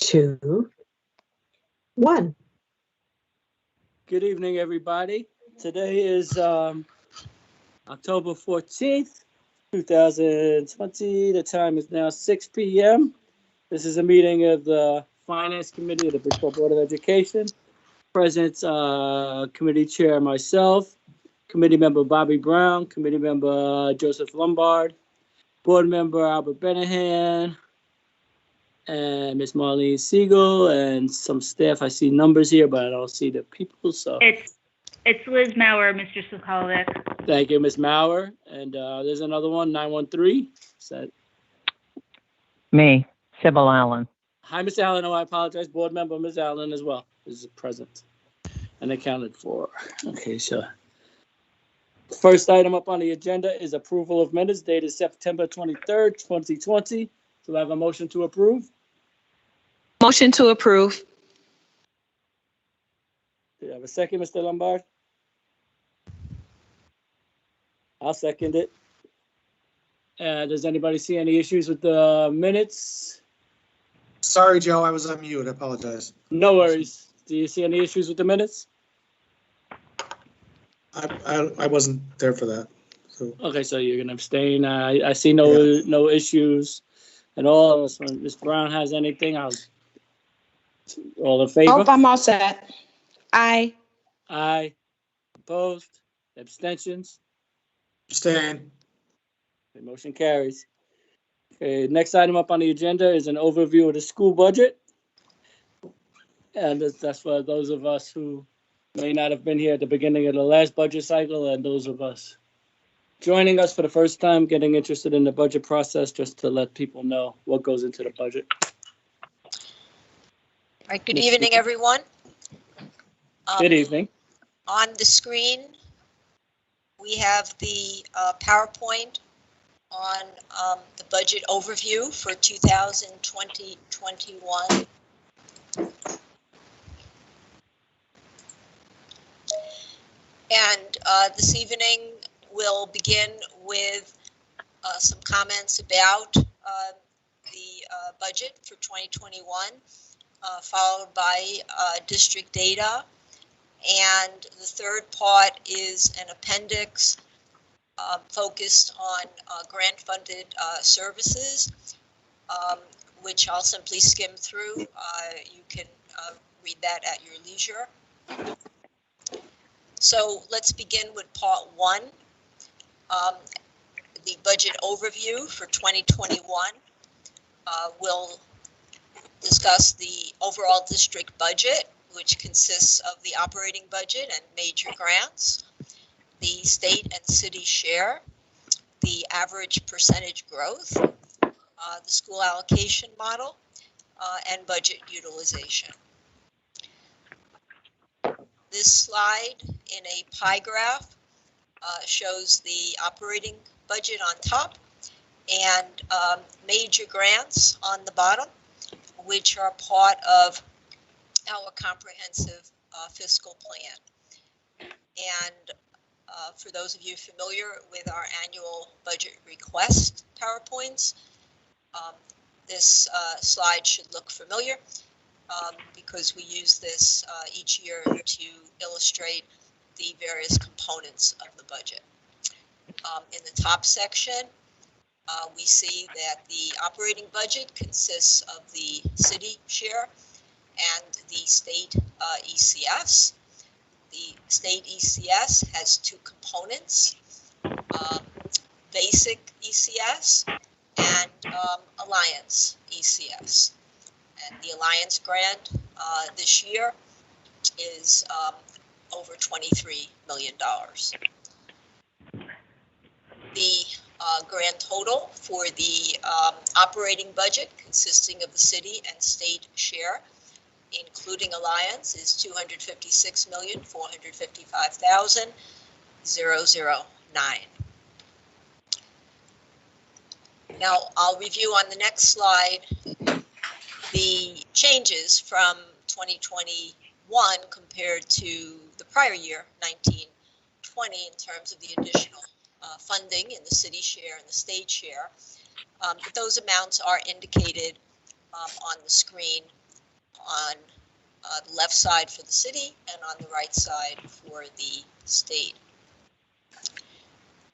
2, 1. Good evening, everybody. Today is October 14th, 2020. The time is now 6 p.m. This is a meeting of the Finance Committee of the Bridgeport Board of Education. Present committee chair myself, committee member Bobby Brown, committee member Joseph Lombard, board member Albert Benahan, and Miss Marlene Siegel, and some staff. I see numbers here, but I don't see the people. So it's Liz Maurer, Mr. Sokolovic. Thank you, Miss Maurer. And there's another one, 913. Is that me, Sybil Allen? Hi, Miss Allen. Oh, I apologize. Board member Miss Allen as well is present and accounted for. Okay, so first item up on the agenda is approval of minutes dated September 23rd, 2020. Do I have a motion to approve? Motion to approve. Do you have a second, Mr. Lombard? I'll second it. Does anybody see any issues with the minutes? Sorry, Joe, I was on mute. I apologize. No worries. Do you see any issues with the minutes? I wasn't there for that. So. Okay, so you're gonna abstain. I see no issues at all. Unless Ms. Brown has anything, all in favor? Oh, I'm all set. Aye. Aye. Opposed? Abstentions? Abstain. The motion carries. Okay, next item up on the agenda is an overview of the school budget. And that's for those of us who may not have been here at the beginning of the last budget cycle, and those of us joining us for the first time, getting interested in the budget process, just to let people know what goes into the budget. All right, good evening, everyone. Good evening. On the screen, we have the PowerPoint on the budget overview for 2020-21. And this evening, we'll begin with some comments about the budget for 2021, followed by district data. And the third part is an appendix focused on grant-funded services, which I'll simply skim through. You can read that at your leisure. So let's begin with part one, the budget overview for 2021. We'll discuss the overall district budget, which consists of the operating budget and major grants, the state and city share, the average percentage growth, the school allocation model, and budget utilization. This slide in a pie graph shows the operating budget on top and major grants on the bottom, which are part of our comprehensive fiscal plan. And for those of you familiar with our annual budget request PowerPoints, this slide should look familiar because we use this each year to illustrate the various components of the budget. In the top section, we see that the operating budget consists of the city share and the state ECS. The state ECS has two components, basic ECS and Alliance ECS. And the Alliance grant this year is over $23 million. The grand total for the operating budget consisting of the city and state share, including Alliance, is $256,455,009. Now, I'll review on the next slide the changes from 2021 compared to the prior year, 1920, in terms of the additional funding in the city share and the state share. But those amounts are indicated on the screen on the left side for the city and on the right side for the state.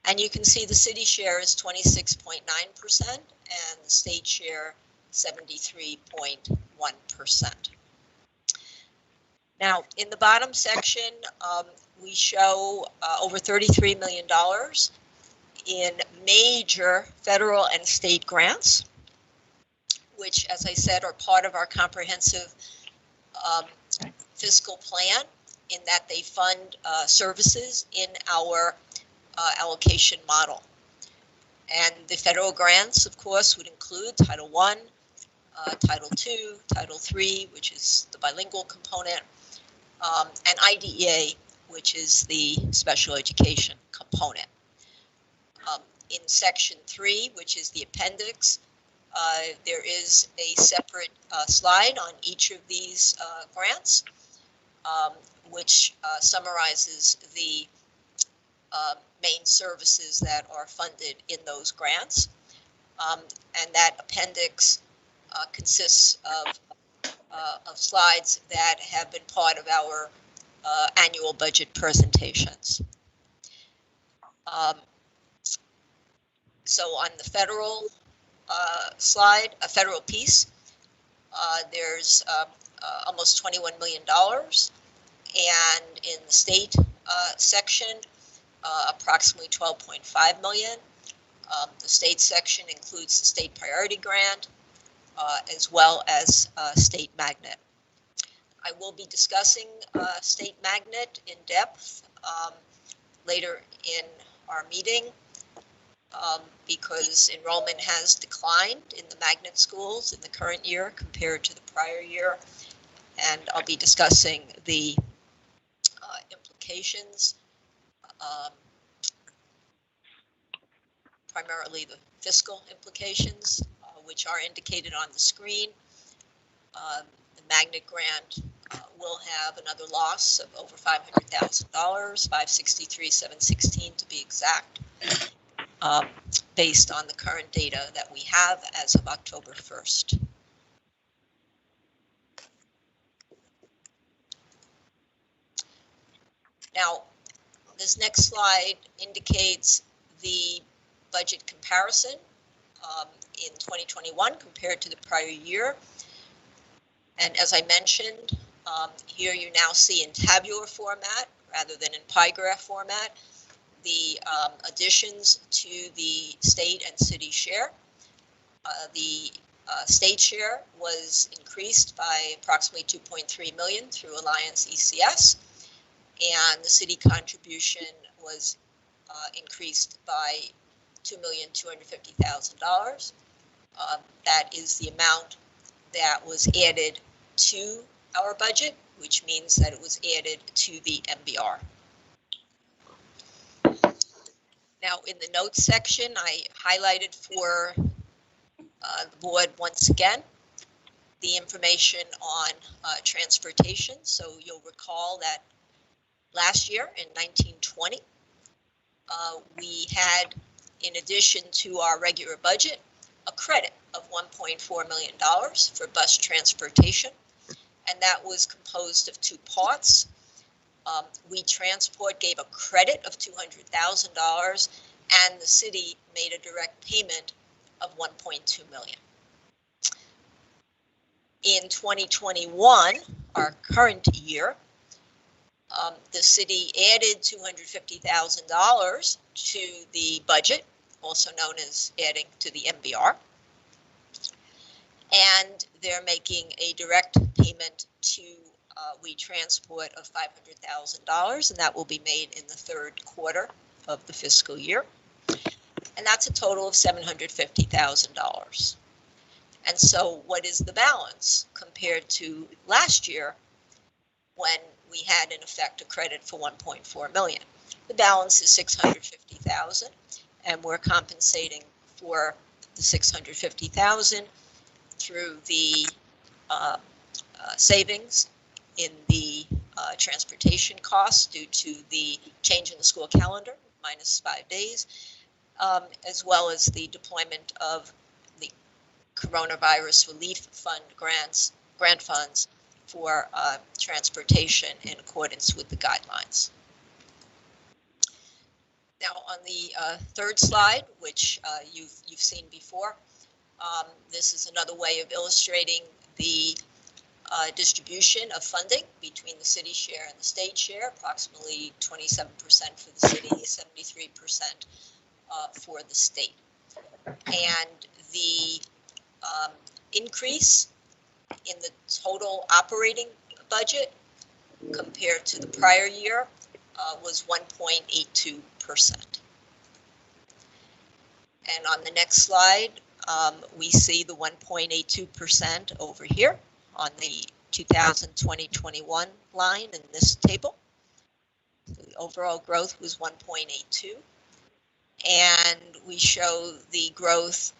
And you can see the city share is 26.9% and the state share 73.1%. Now, in the bottom section, we show over $33 million in major federal and state grants, which, as I said, are part of our comprehensive fiscal plan in that they fund services in our allocation model. And the federal grants, of course, would include Title I, Title II, Title III, which is the bilingual component, and IDEA, which is the special education component. In Section 3, which is the appendix, there is a separate slide on each of these grants, which summarizes the main services that are funded in those grants. And that appendix consists of slides that have been part of our annual budget presentations. So on the federal slide, a federal piece, there's almost $21 million. And in the state section, approximately $12.5 million. The state section includes the state priority grant, as well as state magnet. I will be discussing state magnet in depth later in our meeting because enrollment has declined in the magnet schools in the current year compared to the prior year. And I'll be discussing the implications, primarily the fiscal implications, which are indicated on the screen. The magnet grant will have another loss of over $500,000, $563,716 to be exact, based on the current data that we have as of October 1st. Now, this next slide indicates the budget comparison in 2021 compared to the prior year. And as I mentioned, here you now see in tabular format rather than in pie graph format the additions to the state and city share. The state share was increased by approximately $2.3 million through Alliance ECS, and the city contribution was increased by $2,250,000. That is the amount that was added to our budget, which means that it was added to the MBR. Now, in the notes section, I highlighted for the board once again the information on transportation. So you'll recall that last year in 1920, we had, in addition to our regular budget, a credit of $1.4 million for bus transportation, and that was composed of two parts. We Transport gave a credit of $200,000, and the city made a direct payment of $1.2 million. In 2021, our current year, the city added $250,000 to the budget, also known as adding to the MBR. And they're making a direct payment to We Transport of $500,000, and that will be made in the third quarter of the fiscal year. And that's a total of $750,000. And so what is the balance compared to last year when we had in effect a credit for $1.4 million? The balance is $650,000, and we're compensating for the $650,000 through the savings in the transportation costs due to the change in the school calendar, minus 5 days, as well as the deployment of the Coronavirus Relief Fund grant funds for transportation in accordance with the guidelines. Now, on the third slide, which you've seen before, this is another way of illustrating the distribution of funding between the city share and the state share, approximately 27% for the city, 73% for the state. And the increase in the total operating budget compared to the prior year was 1.82%. And on the next slide, we see the 1.82% over here on the 2020-21 line in this table. The overall growth was 1.82, and we show the growth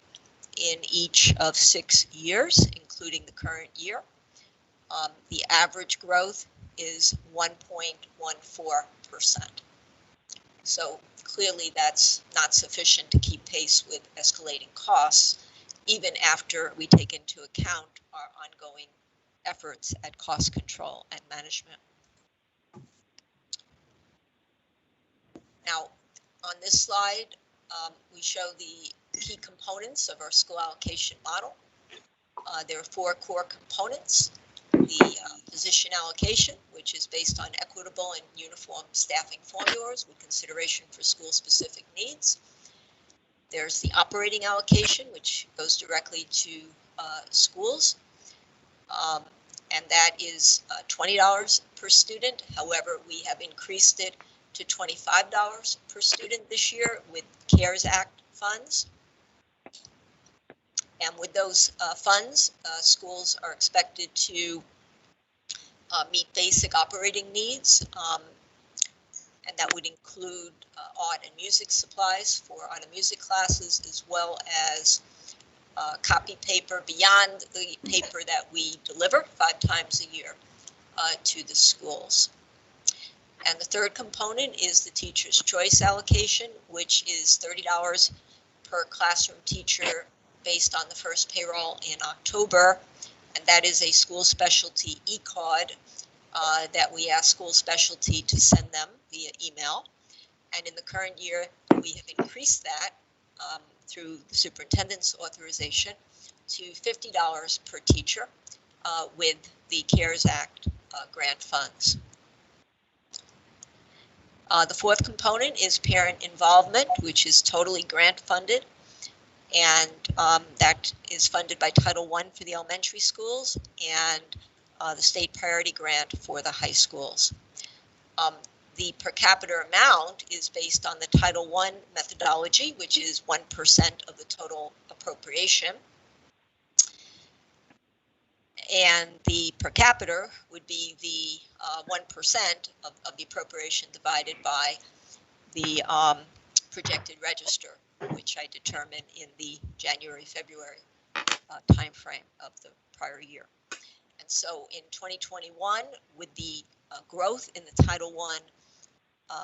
in each of 6 years, including the current year. The average growth is 1.14%. So clearly that's not sufficient to keep pace with escalating costs, even after we take into account our ongoing efforts at cost control and management. Now, on this slide, we show the key components of our school allocation model. There are 4 core components. The position allocation, which is based on equitable and uniform staffing formulas with consideration for school-specific needs. There's the operating allocation, which goes directly to schools, and that is $20 per student. However, we have increased it to $25 per student this year with CARES Act funds. And with those funds, schools are expected to meet basic operating needs, and that would include art and music supplies for art and music classes, as well as copy paper beyond the paper that we deliver 5 times a year to the schools. And the third component is the teacher's choice allocation, which is $30 per classroom teacher based on the first payroll in October. And that is a school specialty e-card that we ask school specialty to send them via email. And in the current year, we have increased that through the superintendent's authorization to $50 per teacher with the CARES Act grant funds. The fourth component is parent involvement, which is totally grant funded. And that is funded by Title I for the elementary schools and the state priority grant for the high schools. The per capita amount is based on the Title I methodology, which is 1% of the total appropriation. And the per capita would be the 1% of the appropriation divided by the projected register, which I determine in the January-February timeframe of the prior year. And so in 2021, with the growth in the Title I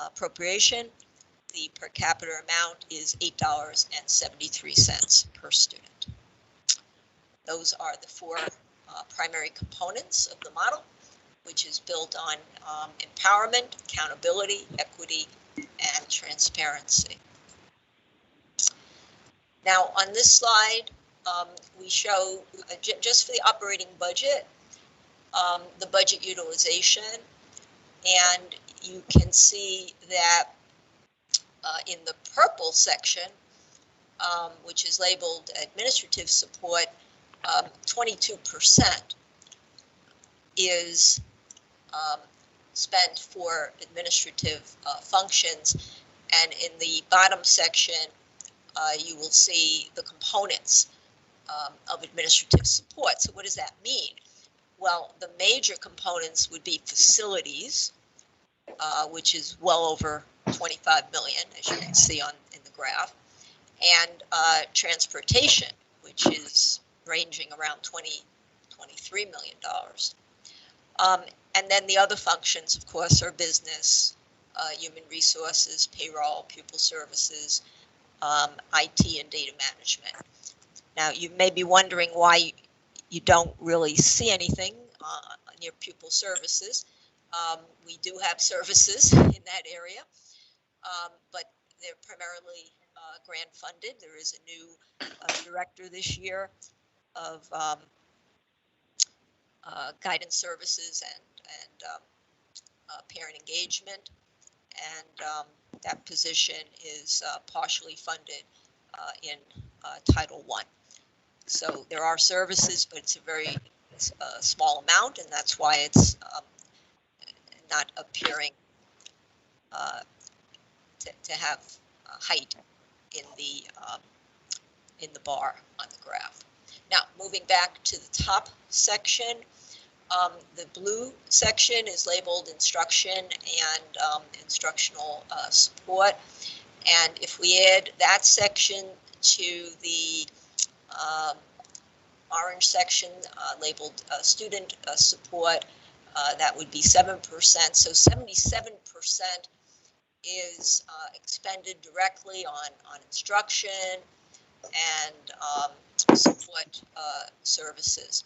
appropriation, the per capita amount is $8.73 per student. Those are the 4 primary components of the model, which is built on empowerment, accountability, equity, and transparency. Now, on this slide, we show just for the operating budget, the budget utilization, and you can see that in the purple section, which is labeled administrative support, 22% is spent for administrative functions, and in the bottom section, you will see the components of administrative support. So what does that mean? Well, the major components would be facilities, which is well over 25 million, as you can see in the graph, and transportation, which is ranging around $23 million. And then the other functions, of course, are business, human resources, payroll, pupil services, IT, and data management. Now, you may be wondering why you don't really see anything near pupil services. We do have services in that area, but they're primarily grant funded. There is a new director this year of guidance services and parent engagement, and that position is partially funded in Title I. So there are services, but it's a very small amount, and that's why it's not appearing to have height in the bar on the graph. Now, moving back to the top section, the blue section is labeled instruction and instructional support. And if we add that section to the orange section labeled student support, that would be 7%. So 77% is expended directly on instruction and support services.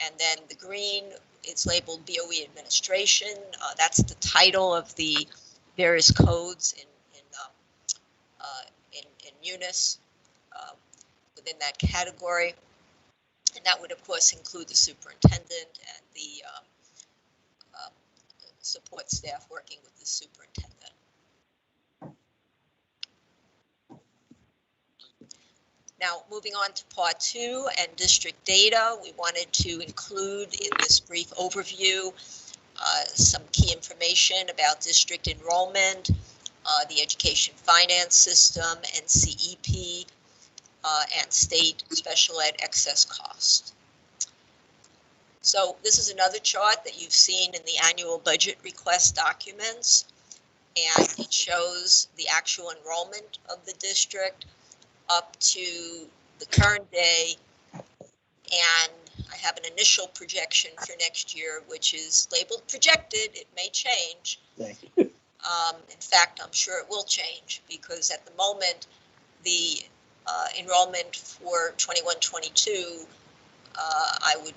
And then the green, it's labeled BOE administration. That's the title of the various codes in UNIS within that category. And that would, of course, include the superintendent and the support staff working with the superintendent. Now, moving on to part 2 and district data, we wanted to include in this brief overview some key information about district enrollment, the education finance system, NCEP, and state special ed excess cost. So this is another chart that you've seen in the annual budget request documents, and it shows the actual enrollment of the district up to the current day, and I have an initial projection for next year, which is labeled projected. It may change. Thank you. In fact, I'm sure it will change, because at the moment, the enrollment for 21-22, I would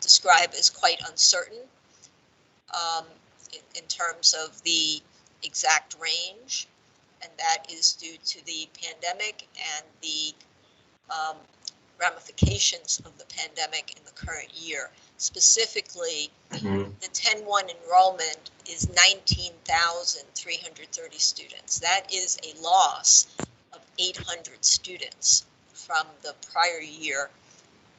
describe as quite uncertain in terms of the exact range. And that is due to the pandemic and the ramifications of the pandemic in the current year. Specifically, the 10-1 enrollment is 19,330 students. That is a loss of 800 students from the prior year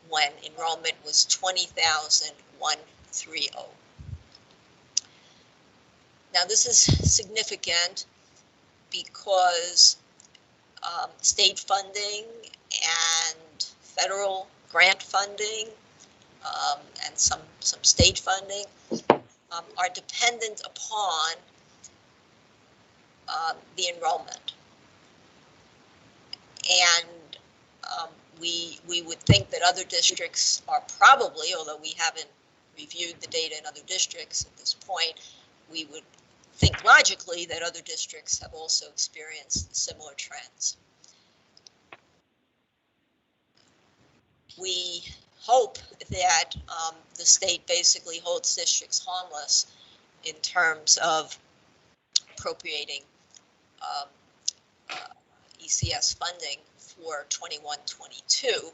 when enrollment was 20,130. Now, this is significant because state funding and federal grant funding and some state funding are dependent upon the enrollment. And we would think that other districts are probably, although we haven't reviewed the data in other districts at this point, we would think logically that other districts have also experienced similar trends. We hope that the state basically holds districts harmless in terms of appropriating ECS funding for 21-22.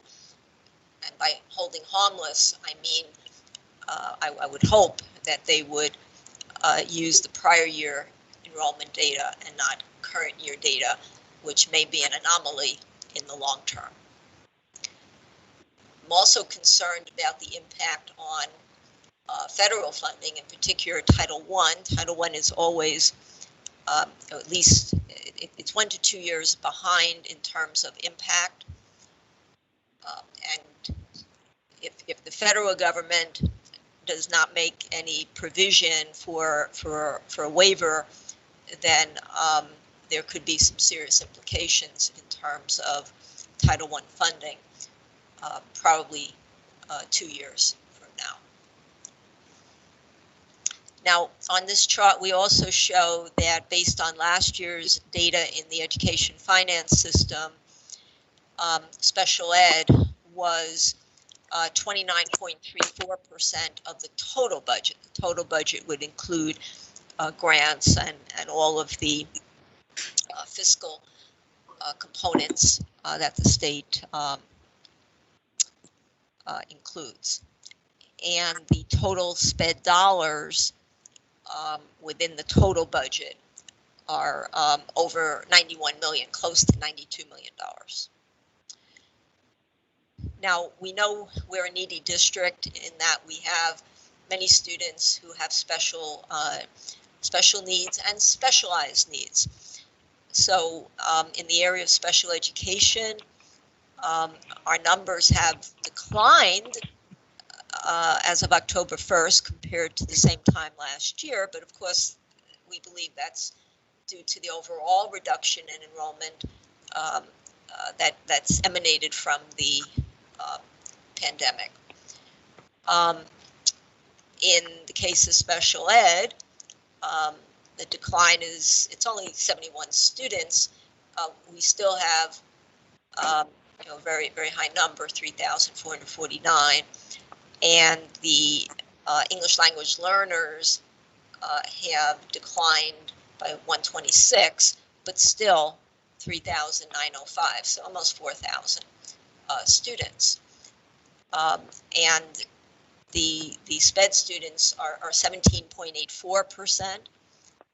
And by holding harmless, I mean I would hope that they would use the prior year enrollment data and not current year data, which may be an anomaly in the long term. I'm also concerned about the impact on federal funding, in particular Title I. Title I is always, at least it's 1 to 2 years behind in terms of impact. And if the federal government does not make any provision for a waiver, then there could be some serious implications in terms of Title I funding, probably 2 years from now. Now, on this chart, we also show that based on last year's data in the education finance system, special ed was 29.34% of the total budget. The total budget would include grants and all of the fiscal components that the state includes. And the total sped dollars within the total budget are over 91 million, close to $92 million. Now, we know we're a needy district in that we have many students who have special needs and specialized needs. So in the area of special education, our numbers have declined as of October 1st compared to the same time last year. But of course, we believe that's due to the overall reduction in enrollment that's emanated from the pandemic. In the case of special ed, the decline it's only 71 students. We still have very, very high number, 3,449. And the English language learners have declined by 126, but still 3,905, so almost 4,000 students. And the SPED students are 17.84%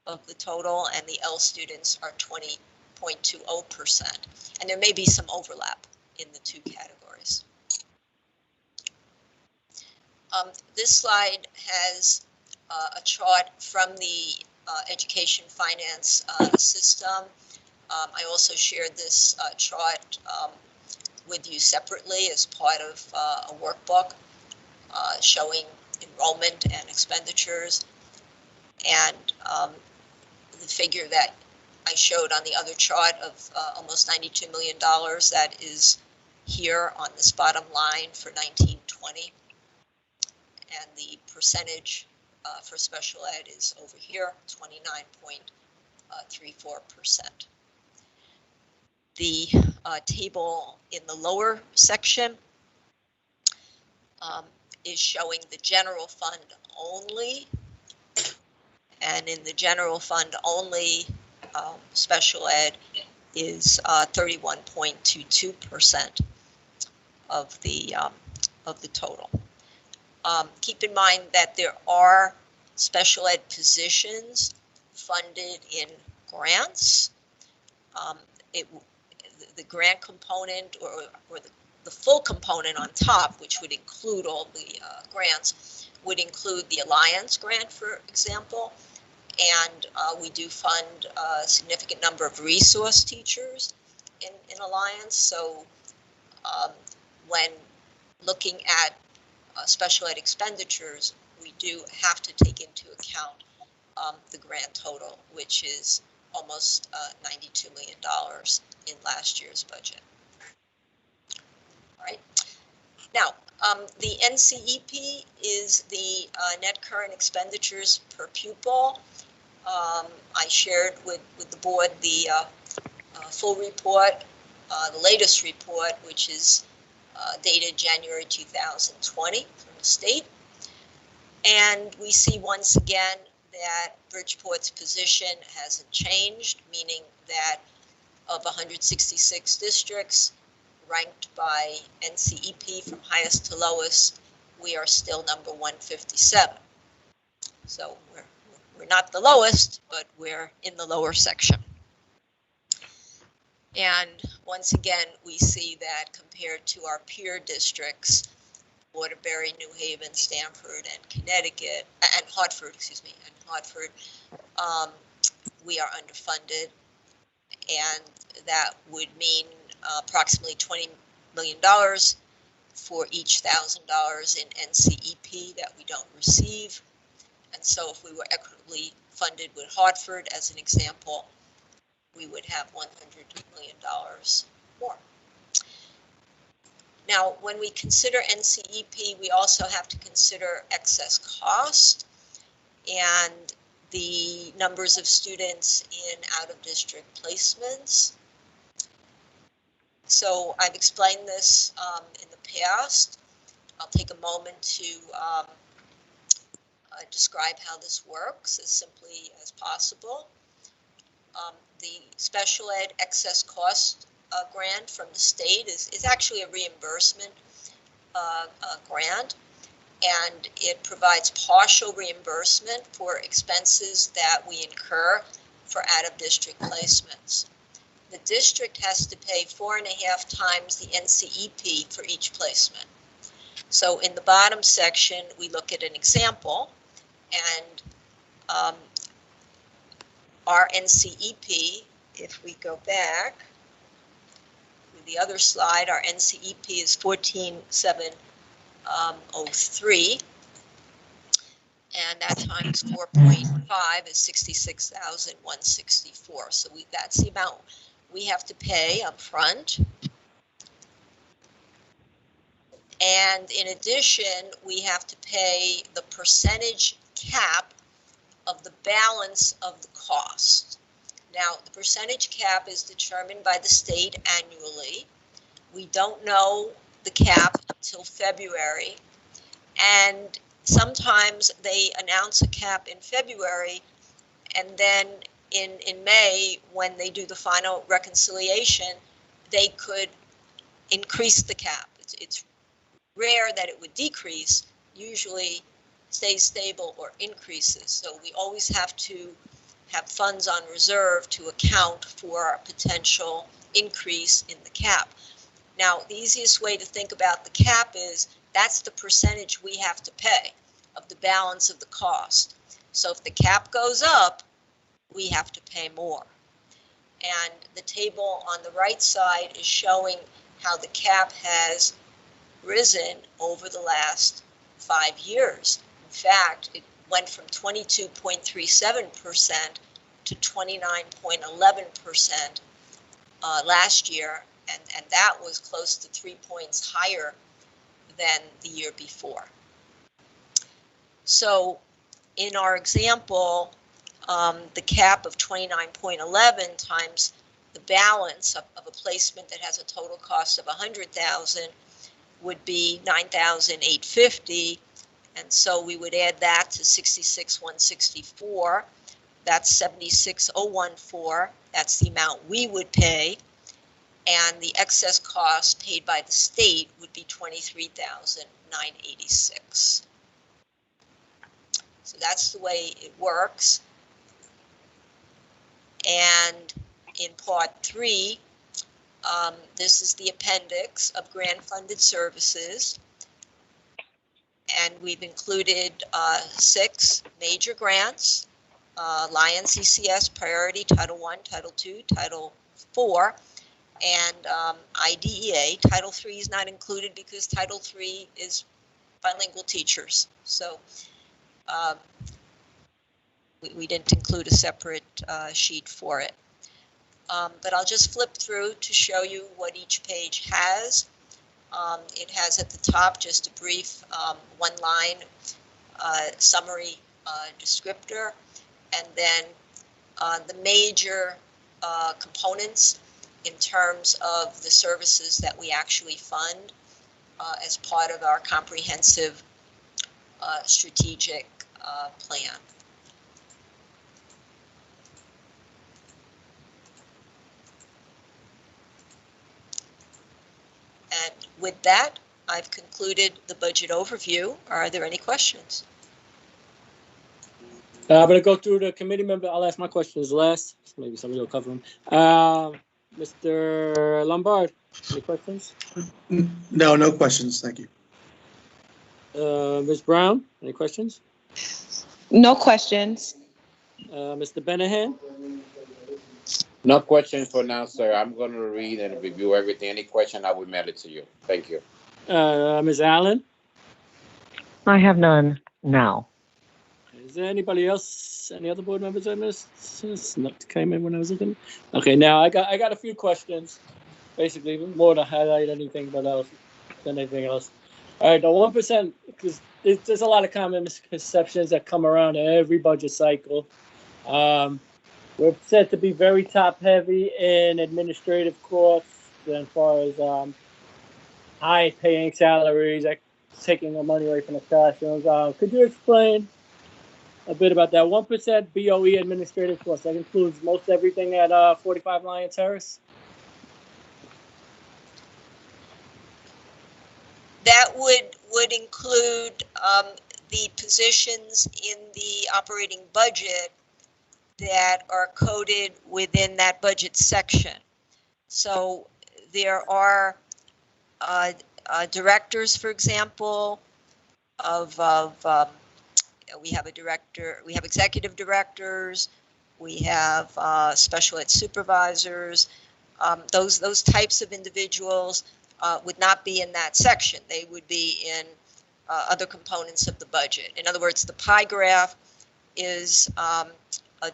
of the total, and the L students are 20.20%. And there may be some overlap in the two categories. This slide has a chart from the education finance system. I also shared this chart with you separately as part of a workbook showing enrollment and expenditures. And the figure that I showed on the other chart of almost $92 million, that is here on this bottom line for 1920. And the percentage for special ed is over here, 29.34%. The table in the lower section is showing the general fund only. And in the general fund only, special ed is 31.22% of the total. Keep in mind that there are special ed positions funded in grants. The grant component or the full component on top, which would include all the grants, would include the Alliance grant, for example. And we do fund a significant number of resource teachers in Alliance. So when looking at special ed expenditures, we do have to take into account the grand total, which is almost $92 million in last year's budget. All right. Now, the NCEP is the net current expenditures per pupil. I shared with the board the full report, the latest report, which is dated January 2020 from the state. And we see once again that Bridgeport's position hasn't changed, meaning that of 166 districts ranked by NCEP from highest to lowest, we are still number 157. So we're not the lowest, but we're in the lower section. And once again, we see that compared to our peer districts, Waterbury, New Haven, Stamford, and Connecticut, and Hartford, we are underfunded. And that would mean approximately $20 million for each $1,000 in NCEP that we don't receive. And so if we were equitably funded with Hartford, as an example, we would have $100 million more. Now, when we consider NCEP, we also have to consider excess cost and the numbers of students in out-of-district placements. So I've explained this in the past. I'll take a moment to describe how this works as simply as possible. The special ed excess cost grant from the state is actually a reimbursement grant, and it provides partial reimbursement for expenses that we incur for out-of-district placements. The district has to pay 4.5 times the NCEP for each placement. So in the bottom section, we look at an example, and our NCEP, if we go back to the other slide, our NCEP is 14,703, and that times 4.5 is 66,164. So that's the amount we have to pay up front. And in addition, we have to pay the percentage cap of the balance of the cost. Now, the percentage cap is determined by the state annually. We don't know the cap until February, and sometimes they announce a cap in February, and then in May, when they do the final reconciliation, they could increase the cap. It's rare that it would decrease, usually stays stable or increases. So we always have to have funds on reserve to account for a potential increase in the cap. Now, the easiest way to think about the cap is that's the percentage we have to pay of the balance of the cost. So if the cap goes up, we have to pay more. And the table on the right side is showing how the cap has risen over the last 5 years. In fact, it went from 22.37% to 29.11% last year, and that was close to 3 points higher than the year before. So in our example, the cap of 29.11 times the balance of a placement that has a total cost of $100,000 would be $9,850, and so we would add that to 66,164. That's 76,014. That's the amount we would pay, and the excess cost paid by the state would be $23,986. So that's the way it works. And in part 3, this is the appendix of grant-funded services, and we've included 6 major grants: Lion CCS, Priority, Title I, Title II, Title IV, and IDEA. Title III is not included because Title III is bilingual teachers, so we didn't include a separate sheet for it. But I'll just flip through to show you what each page has. It has at the top just a brief one-line summary descriptor, and then the major components in terms of the services that we actually fund as part of our comprehensive strategic plan. And with that, I've concluded the budget overview. Are there any questions? I'm going to go through the committee member. I'll ask my questions last. Maybe somebody will cover them. Mr. Lombard, any questions? No, no questions. Thank you. Ms. Brown, any questions? No questions. Mr. Benahan? No questions for now, sir. I'm going to read and review everything. Any question, I will mail it to you. Thank you. Ms. Allen? I have none now. Is there anybody else, any other board members I missed? Not came in when I was looking. Okay, now I got a few questions, basically more to highlight anything but else than anything else. All right, the 1%, because there's a lot of common misconceptions that come around every budget cycle. We're said to be very top-heavy in administrative costs as far as high-paying salaries, taking the money away from the classrooms. Could you explain a bit about that 1% BOE administrative cost? That includes most everything at 45 Lion Terrace? That would include the positions in the operating budget that are coded within that budget section. So there are directors, for example, we have a director, we have executive directors, we have special ed supervisors. Those types of individuals would not be in that section. They would be in other components of the budget. In other words, the pie graph is a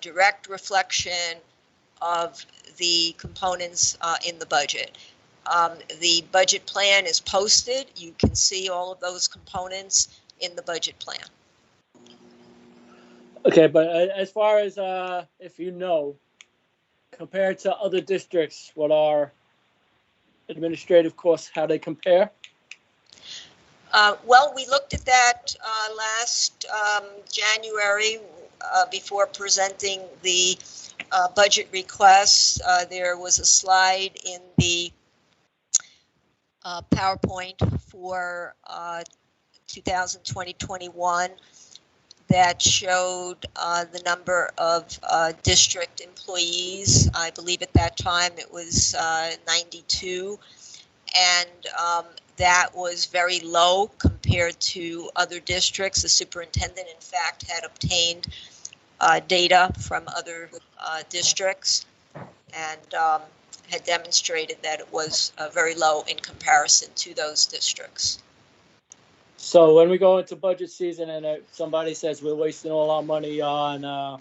direct reflection of the components in the budget. The budget plan is posted. You can see all of those components in the budget plan. Okay, but as far as if you know, compared to other districts, what are administrative costs, how they compare? Well, we looked at that last January before presenting the budget requests. There was a slide in the PowerPoint for 2020-21 that showed the number of district employees. I believe at that time it was 92, and that was very low compared to other districts. The superintendent, in fact, had obtained data from other districts and had demonstrated that it was very low in comparison to those districts. So when we go into budget season and somebody says we're wasting all our money on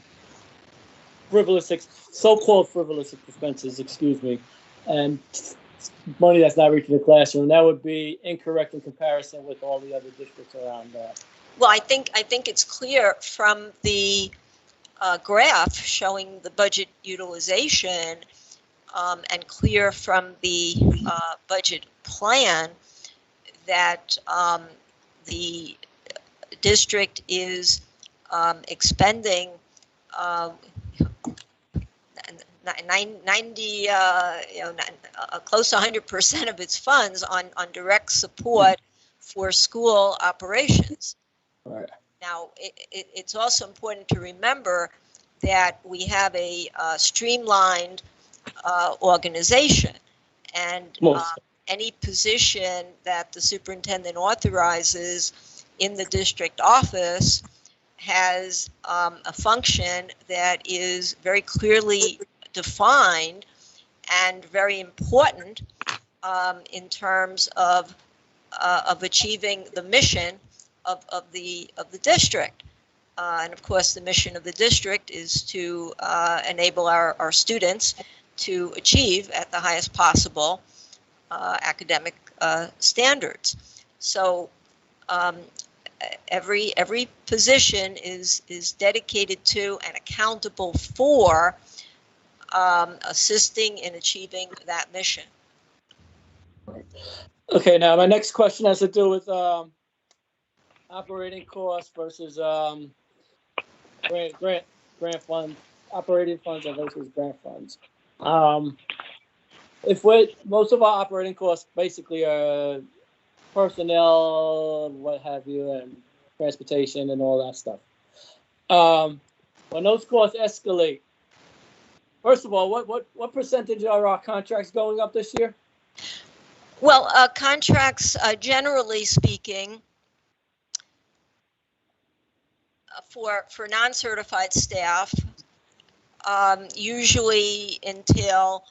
so-called frivolous expenses, excuse me, and money that's not reaching the classroom, that would be incorrect in comparison with all the other districts around that. Well, I think it's clear from the graph showing the budget utilization and clear from the budget plan that the district is expending 90, close to 100% of its funds on direct support for school operations. Right. Now, it's also important to remember that we have a streamlined organization, and any position that the superintendent authorizes in the district office has a function that is very clearly defined and very important in terms of achieving the mission of the district. And of course, the mission of the district is to enable our students to achieve at the highest possible academic standards. So every position is dedicated to and accountable for assisting in achieving that mission. Okay, now my next question has to do with operating costs versus grant funds, operating funds versus grant funds. If most of our operating costs basically are personnel, what have you, and transportation and all that stuff. When those costs escalate, first of all, what percentage are our contracts going up this year? Well, contracts, generally speaking, for non-certified staff, usually entail,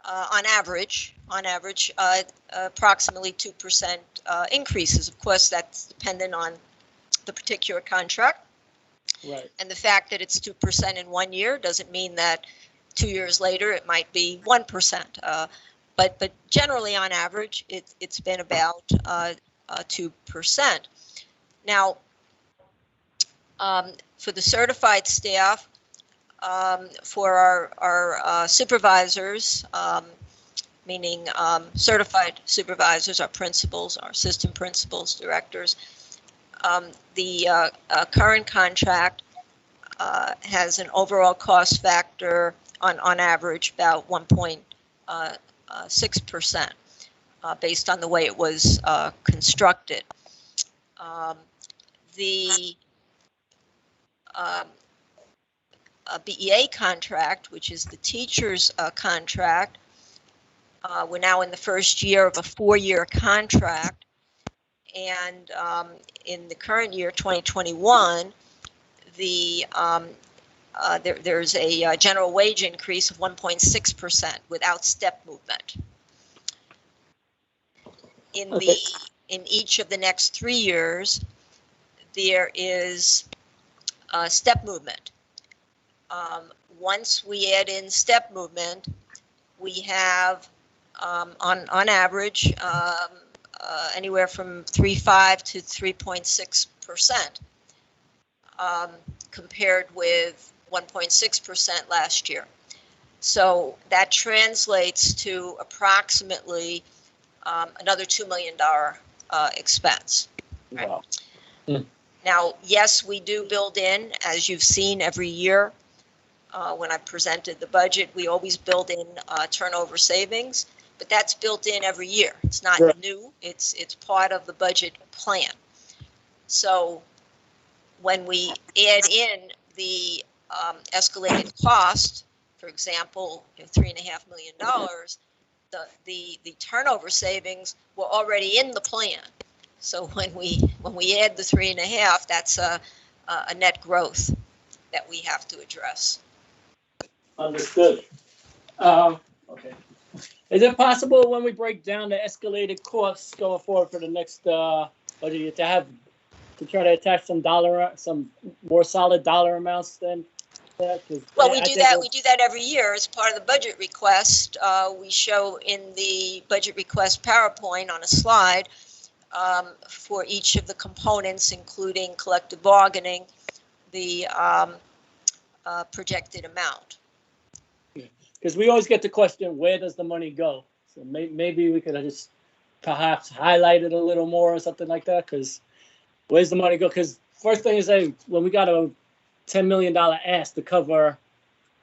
on average, approximately 2% increases. Of course, that's dependent on the particular contract. Right. And the fact that it's 2% in 1 year doesn't mean that 2 years later it might be 1%. But generally, on average, it's been about 2%. Now, for the certified staff, for our supervisors, meaning certified supervisors, our principals, our assistant principals, directors. The current contract has an overall cost factor on average about 1.6%, based on the way it was constructed. The BEA contract, which is the teacher's contract, we're now in the first year of a 4-year contract, and in the current year, 2021, there's a general wage increase of 1.6% without step movement. In each of the next 3 years, there is step movement. Once we add in step movement, we have on average anywhere from 3.5 to 3.6%, compared with 1.6% last year. So that translates to approximately another $2 million expense. Right? Wow. Now, yes, we do build in, as you've seen every year, when I presented the budget, we always build in turnover savings, but that's built in every year. It's not new. It's part of the budget plan. So when we add in the escalated cost, for example, $3.5 million, the turnover savings were already in the plan. So when we add the 3.5, that's a net growth that we have to address. Understood. Okay. Is it possible when we break down the escalated costs going forward for the next budget to try to attach some more solid dollar amounts than that? Well, we do that. We do that every year as part of the budget request. We show in the budget request PowerPoint on a slide for each of the components, including collective bargaining, the projected amount. Because we always get the question, where does the money go? So maybe we could just perhaps highlight it a little more or something like that. Because where's the money go? Because first thing is, when we got a $10 million ask to cover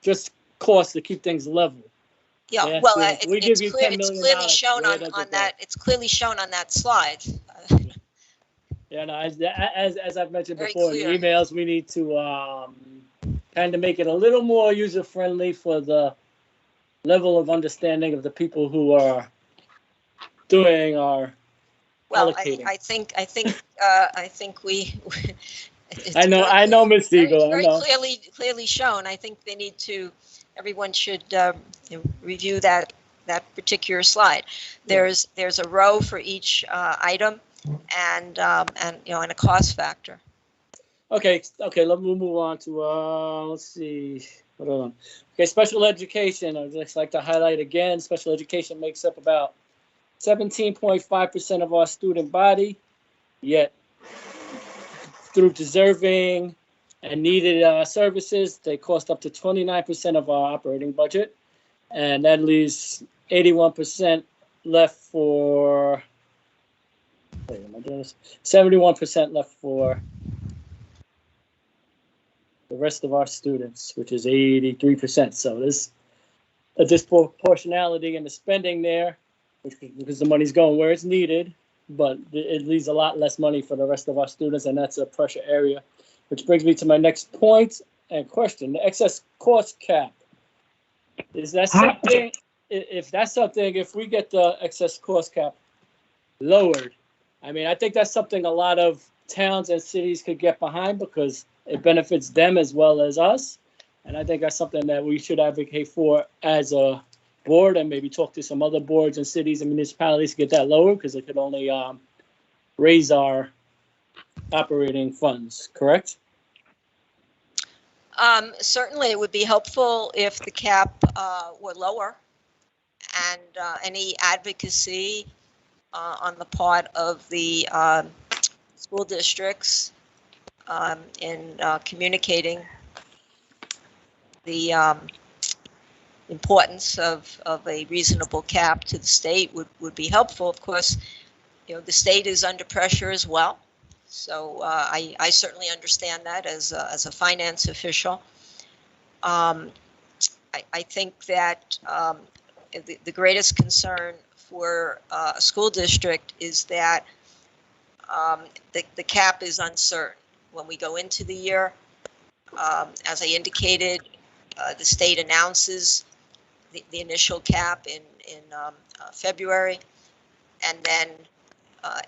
just costs to keep things level. Yeah, well, it's clearly shown on that. It's clearly shown on that slide. Yeah, no, as I've mentioned Very before, clear. in the emails, we need to kind of make it a little more user friendly for the level of understanding of the people who are doing our allocating. I think we. I know, Ms. Siegel. Very clearly shown. I think they need to. Everyone should review that particular slide. There's a row for each item, and a cost factor. Okay. Let me move on to let's see. Hold on. Okay, special education. I'd just like to highlight again. Special education makes up about 17.5% of our student body, yet through deserving and needed services, they cost up to 29% of our operating budget, and that leaves 81% left for. Wait, am I doing this? 71% left for the rest of our students, which is 83%. So there's a disproportionality in the spending there, because the money's going where it's needed, but it leaves a lot less money for the rest of our students, and that's a pressure area. Which brings me to my next point and question: the excess cost cap. Is that something? If we get the excess cost cap lowered, I think that's something a lot of towns and cities could get behind, because it benefits them as well as us. And I think that's something that we should advocate for as a board, and maybe talk to some other boards and cities and municipalities to get that lower, because it could only raise our operating funds, correct? Certainly, it would be helpful if the cap were lower, and any advocacy on the part of the school districts in communicating the importance of a reasonable cap to the state would be helpful. Of course, the state is under pressure as well. So I certainly understand that as a finance official. I think that the greatest concern for a school district is that the cap is uncertain. When we go into the year, as I indicated, the state announces the initial cap in February, and then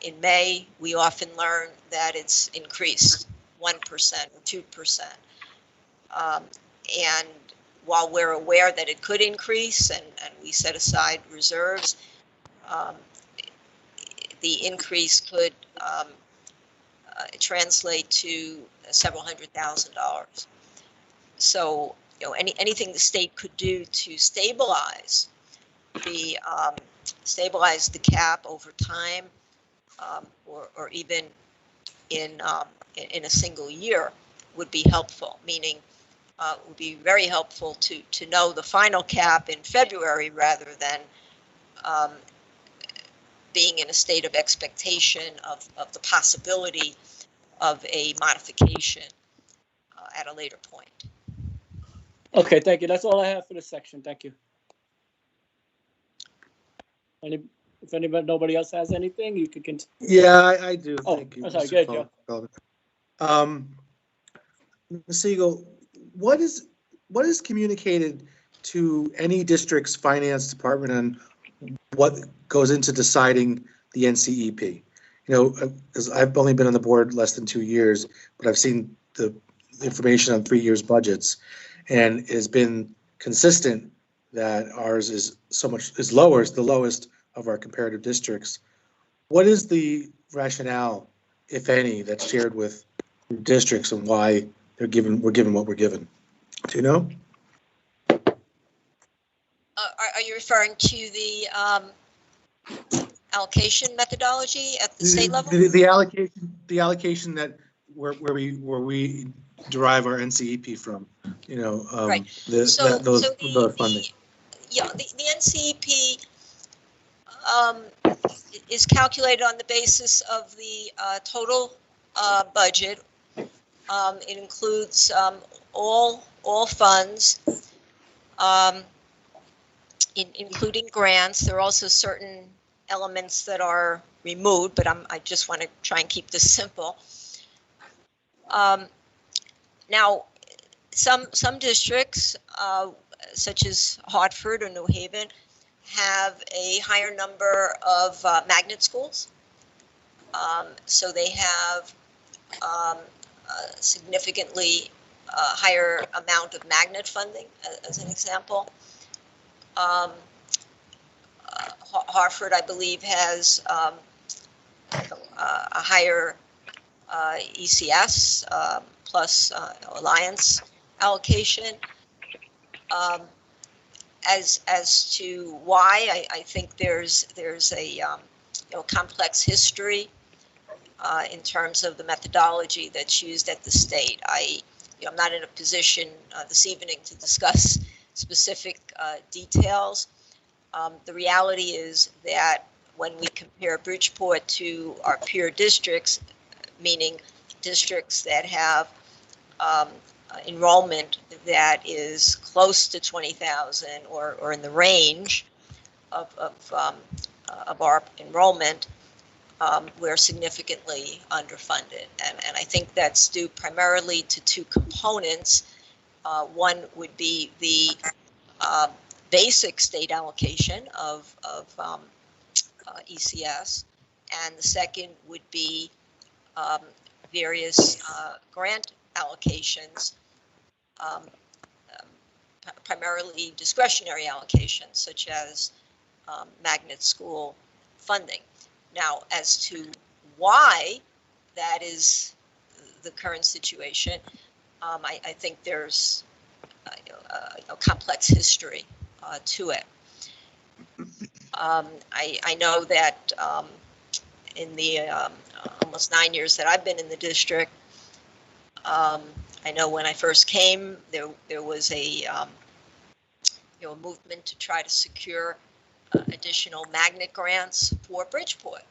in May, we often learn that it's increased 1% or 2%. And while we're aware that it could increase and we set aside reserves, the increase could translate to several $100,000. So, anything the state could do to stabilize the cap over time, or even in a single year, would be helpful. Meaning, it would be very helpful to know the final cap in February rather than being in a state of expectation of the possibility of a modification at a later point. Okay, thank you. That's all I have for this section. Thank you. Nobody else has anything, you could continue. Yeah, I do. Oh, Thank you. I'm sorry. Mr. Go ahead, Joe. Ms. Siegel, what is communicated to any district's finance department on what goes into deciding the NCEP? Because I've only been on the board less than 2 years, but I've seen the information on 3 years budgets, and it has been consistent that ours is lower, is the lowest of our comparative districts. What is the rationale, if any, that's shared with districts and why we're given what we're given? Do you know? Are you referring to the allocation methodology at the state level? The allocation that where we derive our NCEP from, Right. the funding. The NCEP is calculated on the basis of the total budget. It includes all funds, including grants. There are also certain elements that are removed, but I just want to try and keep this simple. Now, some districts, such as Hartford or New Haven, have a higher number of magnet schools. So they have significantly higher amount of magnet funding, as an example. Hartford, I believe, has a higher ECS plus Alliance allocation. As to why, I think there's a complex history in terms of the methodology that's used at the state. I'm not in a position this evening to discuss specific details. The reality is that when we compare Bridgeport to our peer districts, meaning districts that have enrollment that is close to 20,000 or in the range of our enrollment, we're significantly underfunded. And I think that's due primarily to two components. One would be the basic state allocation of ECS, and the second would be various grant allocations, primarily discretionary allocations, such as magnet school funding. Now, as to why that is the current situation, I think there's a complex history to it. I know that in the almost 9 years that I've been in the district, I know when I first came, there was a a movement to try to secure additional magnet grants for Bridgeport.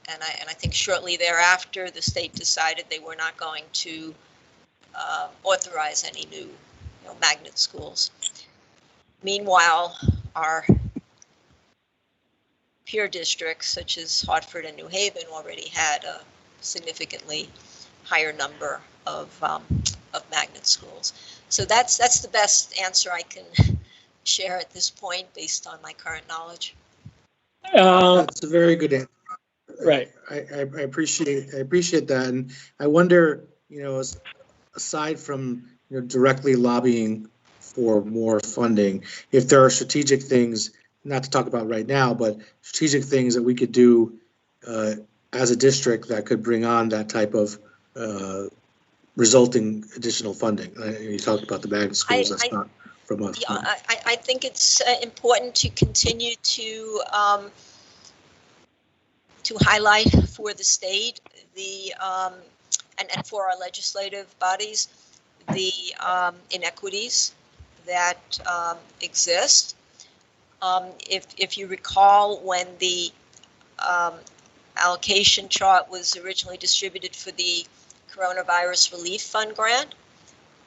And I think shortly thereafter, the state decided they were not going to authorize any new magnet schools. Meanwhile, our peer districts such as Hartford and New Haven already had a significantly higher number of magnet schools. So that's the best answer I can share at this point based on my current knowledge. That's a very good answer. Right. I appreciate that, and I wonder, aside from directly lobbying for more funding, if there are strategic things, not to talk about right now, but strategic things that we could do as a district that could bring on that type of resulting additional funding. You talked about the magnet schools. That's not from us. Yeah, I think it's important to continue to highlight for the state and for our legislative bodies the inequities that exist. If you recall, when the allocation chart was originally distributed for the Coronavirus Relief Fund grant,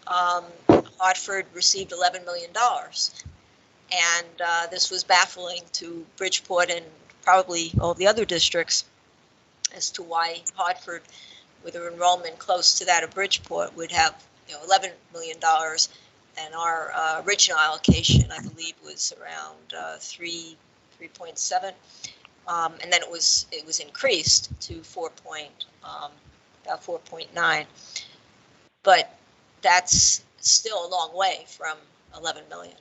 Hartford received $11 million. And this was baffling to Bridgeport and probably all the other districts as to why Hartford, with an enrollment close to that of Bridgeport, would have $11 million, and our original allocation, I believe, was around 3.7, and then it was increased to about 4.9, but that's still a long way from 11 million.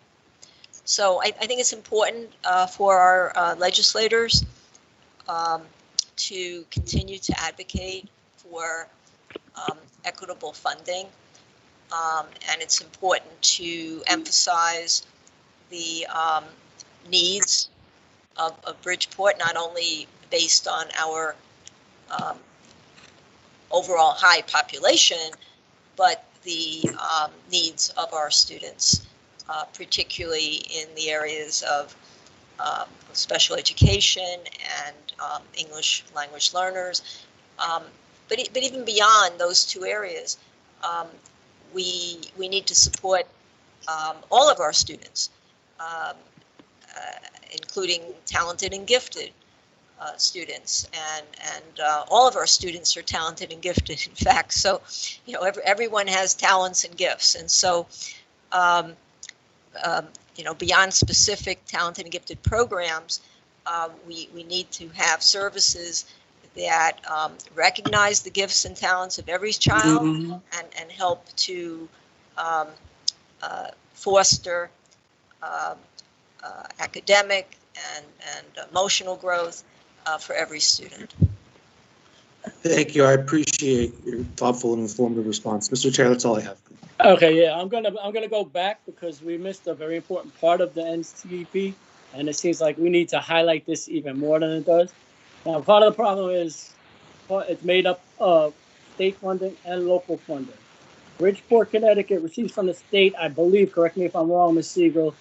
So I think it's important for our legislators to continue to advocate for equitable funding, and it's important to emphasize the needs of Bridgeport, not only based on our overall high population, but the needs of our students, particularly in the areas of special education and English language learners. But even beyond those two areas, we need to support all of our students, including talented and gifted students, and all of our students are talented and gifted, in fact. So, everyone has talents and gifts, and so, beyond specific talented and gifted programs, we need to have services that recognize the gifts and talents of every child, and help to foster academic and emotional growth for every student. Thank you. I appreciate your thoughtful and informative response. Mr. Chair, that's all I have. Okay, yeah, I'm gonna go back because we missed a very important part of the NCEP, and it seems like we need to highlight this even more than it does. Now, part of the problem is it's made up of state funding and local funding. Bridgeport, Connecticut receives from the state, I believe, correct me if I'm wrong, Ms. Siegel,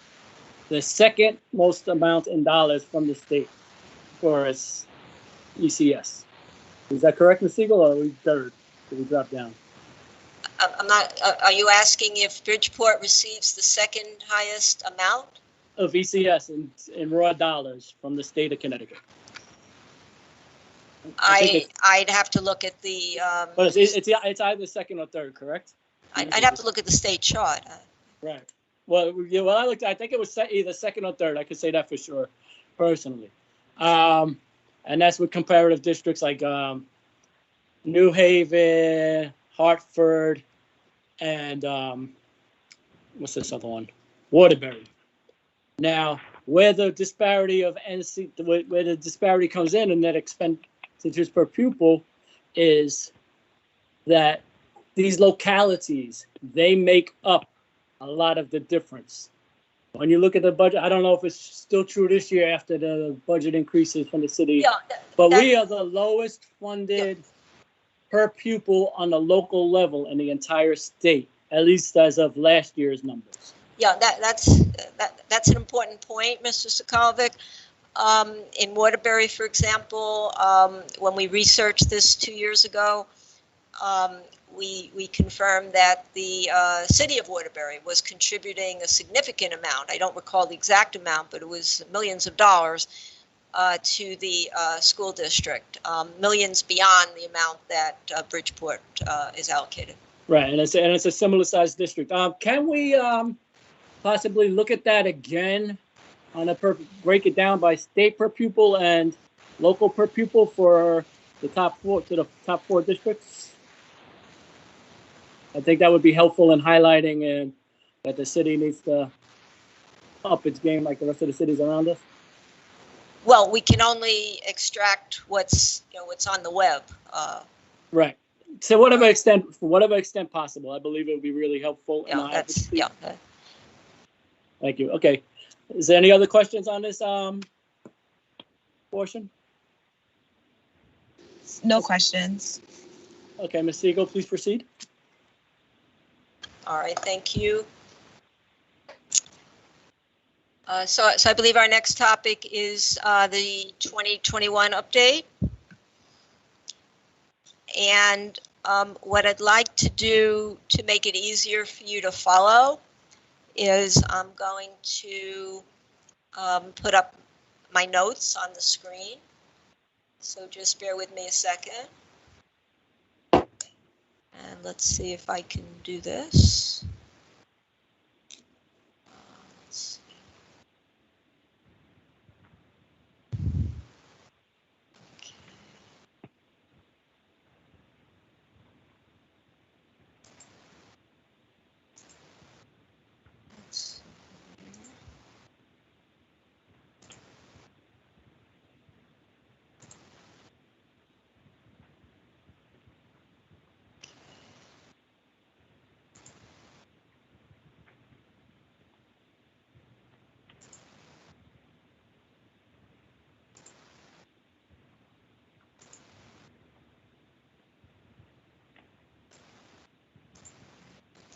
the second most amount in dollars from the state for its ECS. Is that correct, Ms. Siegel, or are we third? Did we drop down? I'm not. Are you asking if Bridgeport receives the second highest amount of ECS in raw dollars from the state of Connecticut? I'd have to look at the. But it's either second or third, correct? I'd have to look at the state chart. Right. Well, I looked. I think it was either second or third. I could say that for sure, personally. And that's with comparative districts like New Haven, Hartford, and what's this other one? Waterbury. Now, where the disparity of where the disparity comes in net expenditures per pupil is that these localities, they make up a lot of the difference. When you look at the budget, I don't know if it's still true this year after the budget increases from the city, but we are the lowest funded per pupil on the local level in the entire state, at least as of last year's numbers. Yeah, that's an important point, Mr. Sokolovic. In Waterbury, for example, when we researched this 2 years ago, we confirmed that the city of Waterbury was contributing a significant amount. I don't recall the exact amount, but it was millions of dollars to the school district, millions beyond the amount that Bridgeport is allocated. Right, and it's a similar sized district. Can we possibly look at that again on break it down by state per pupil and local per pupil for the top four districts? I think that would be helpful in highlighting that the city needs to up its game like the rest of the cities around us. Well, we can only extract what's on the web. Right. So whatever extent possible, I believe it would be really helpful. Yeah. Thank you. Okay. Is there any other questions on this portion? No questions. Okay, Ms. Siegel, please proceed. All right, thank you. So I believe our next topic is the 2021 update. And what I'd like to do to make it easier for you to follow is I'm going to put up my notes on the screen. So just bear with me a second. And let's see if I can do this. Let's see. Okay. Let's see here.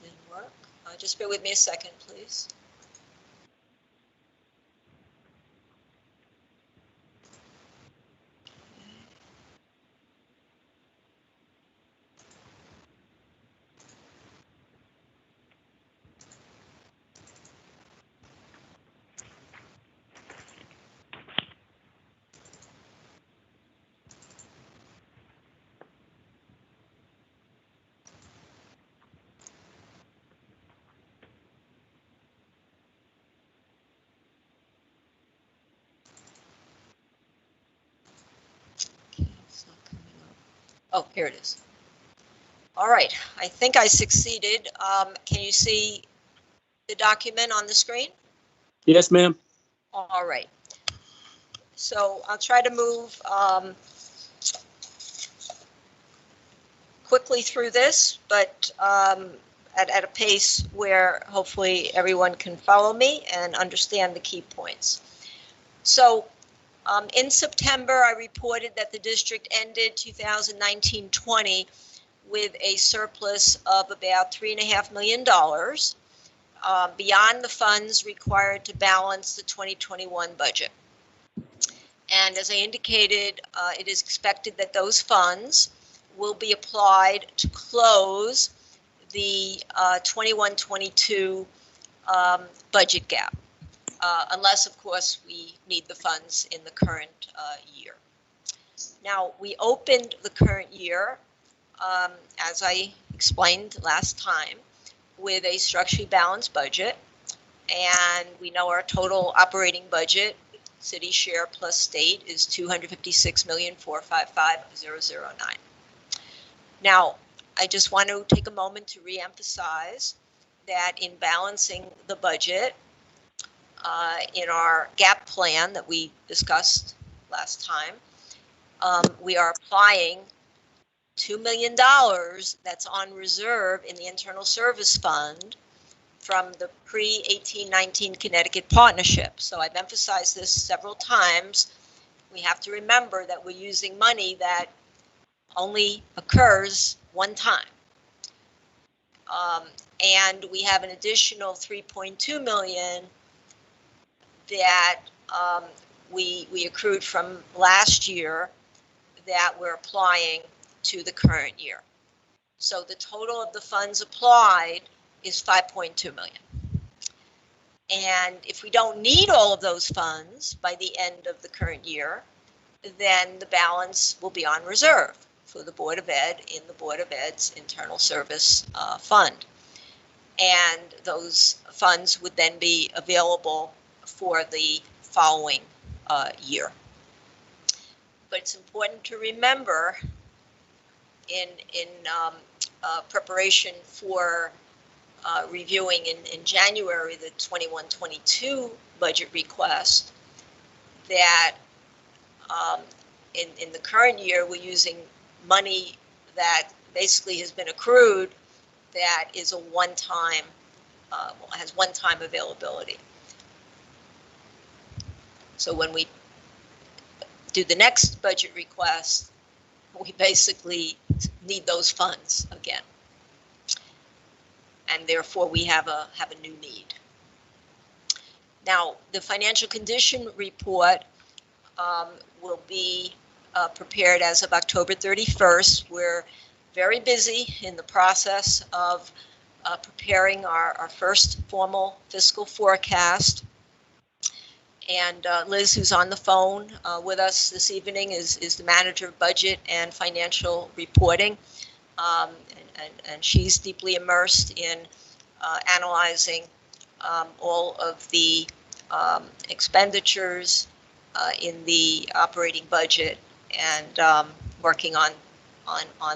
Didn't work. Just bear with me a second, please. It's not coming up. Oh, here it is. All right, I think I succeeded. Can you see the document on the screen? Yes, ma'am. All right. So I'll try to move quickly through this, but at a pace where hopefully everyone can follow me and understand the key points. So in September, I reported that the district ended 2019-20 with a surplus of about $3.5 million beyond the funds required to balance the 2021 budget. And as I indicated, it is expected that those funds will be applied to close the 21-22 budget gap, unless, of course, we need the funds in the current year. Now, we opened the current year, as I explained last time, with a structurally balanced budget, and we know our total operating budget, city share plus state, is $256,455,009. Now, I just want to take a moment to reemphasize that in balancing the budget, in our gap plan that we discussed last time, we are applying $2 million that's on reserve in the Internal Service Fund from the pre-1819 Connecticut Partnership. So I've emphasized this several times. We have to remember that we're using money that only occurs one time. And we have an additional 3.2 million that we accrued from last year that we're applying to the current year. So the total of the funds applied is 5.2 million. And if we don't need all of those funds by the end of the current year, then the balance will be on reserve for the Board of Ed in the Board of Ed's internal service fund. And those funds would then be available for the following year. But it's important to remember in preparation for reviewing in January the 21-22 budget request that in the current year we're using money that basically has been accrued that is a one-time, has one-time availability. So when we do the next budget request, we basically need those funds again. And therefore we have a new need. Now, the financial condition report will be prepared as of October 31st. We're very busy in the process of preparing our first formal fiscal forecast. And Liz, who's on the phone with us this evening, is the manager of budget and financial reporting. And she's deeply immersed in analyzing all of the expenditures in the operating budget and working on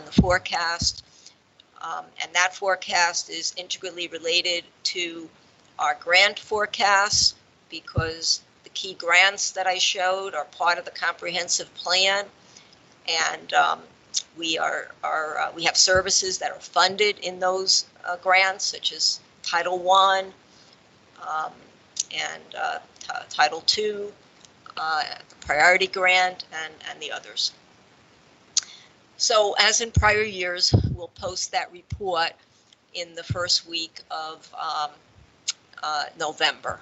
the forecast. And that forecast is integrally related to our grant forecast because the key grants that I showed are part of the comprehensive plan. And we have services that are funded in those grants, such as Title I and Title II, the Priority Grant, and the others. So as in prior years, we'll post that report in the first week of November.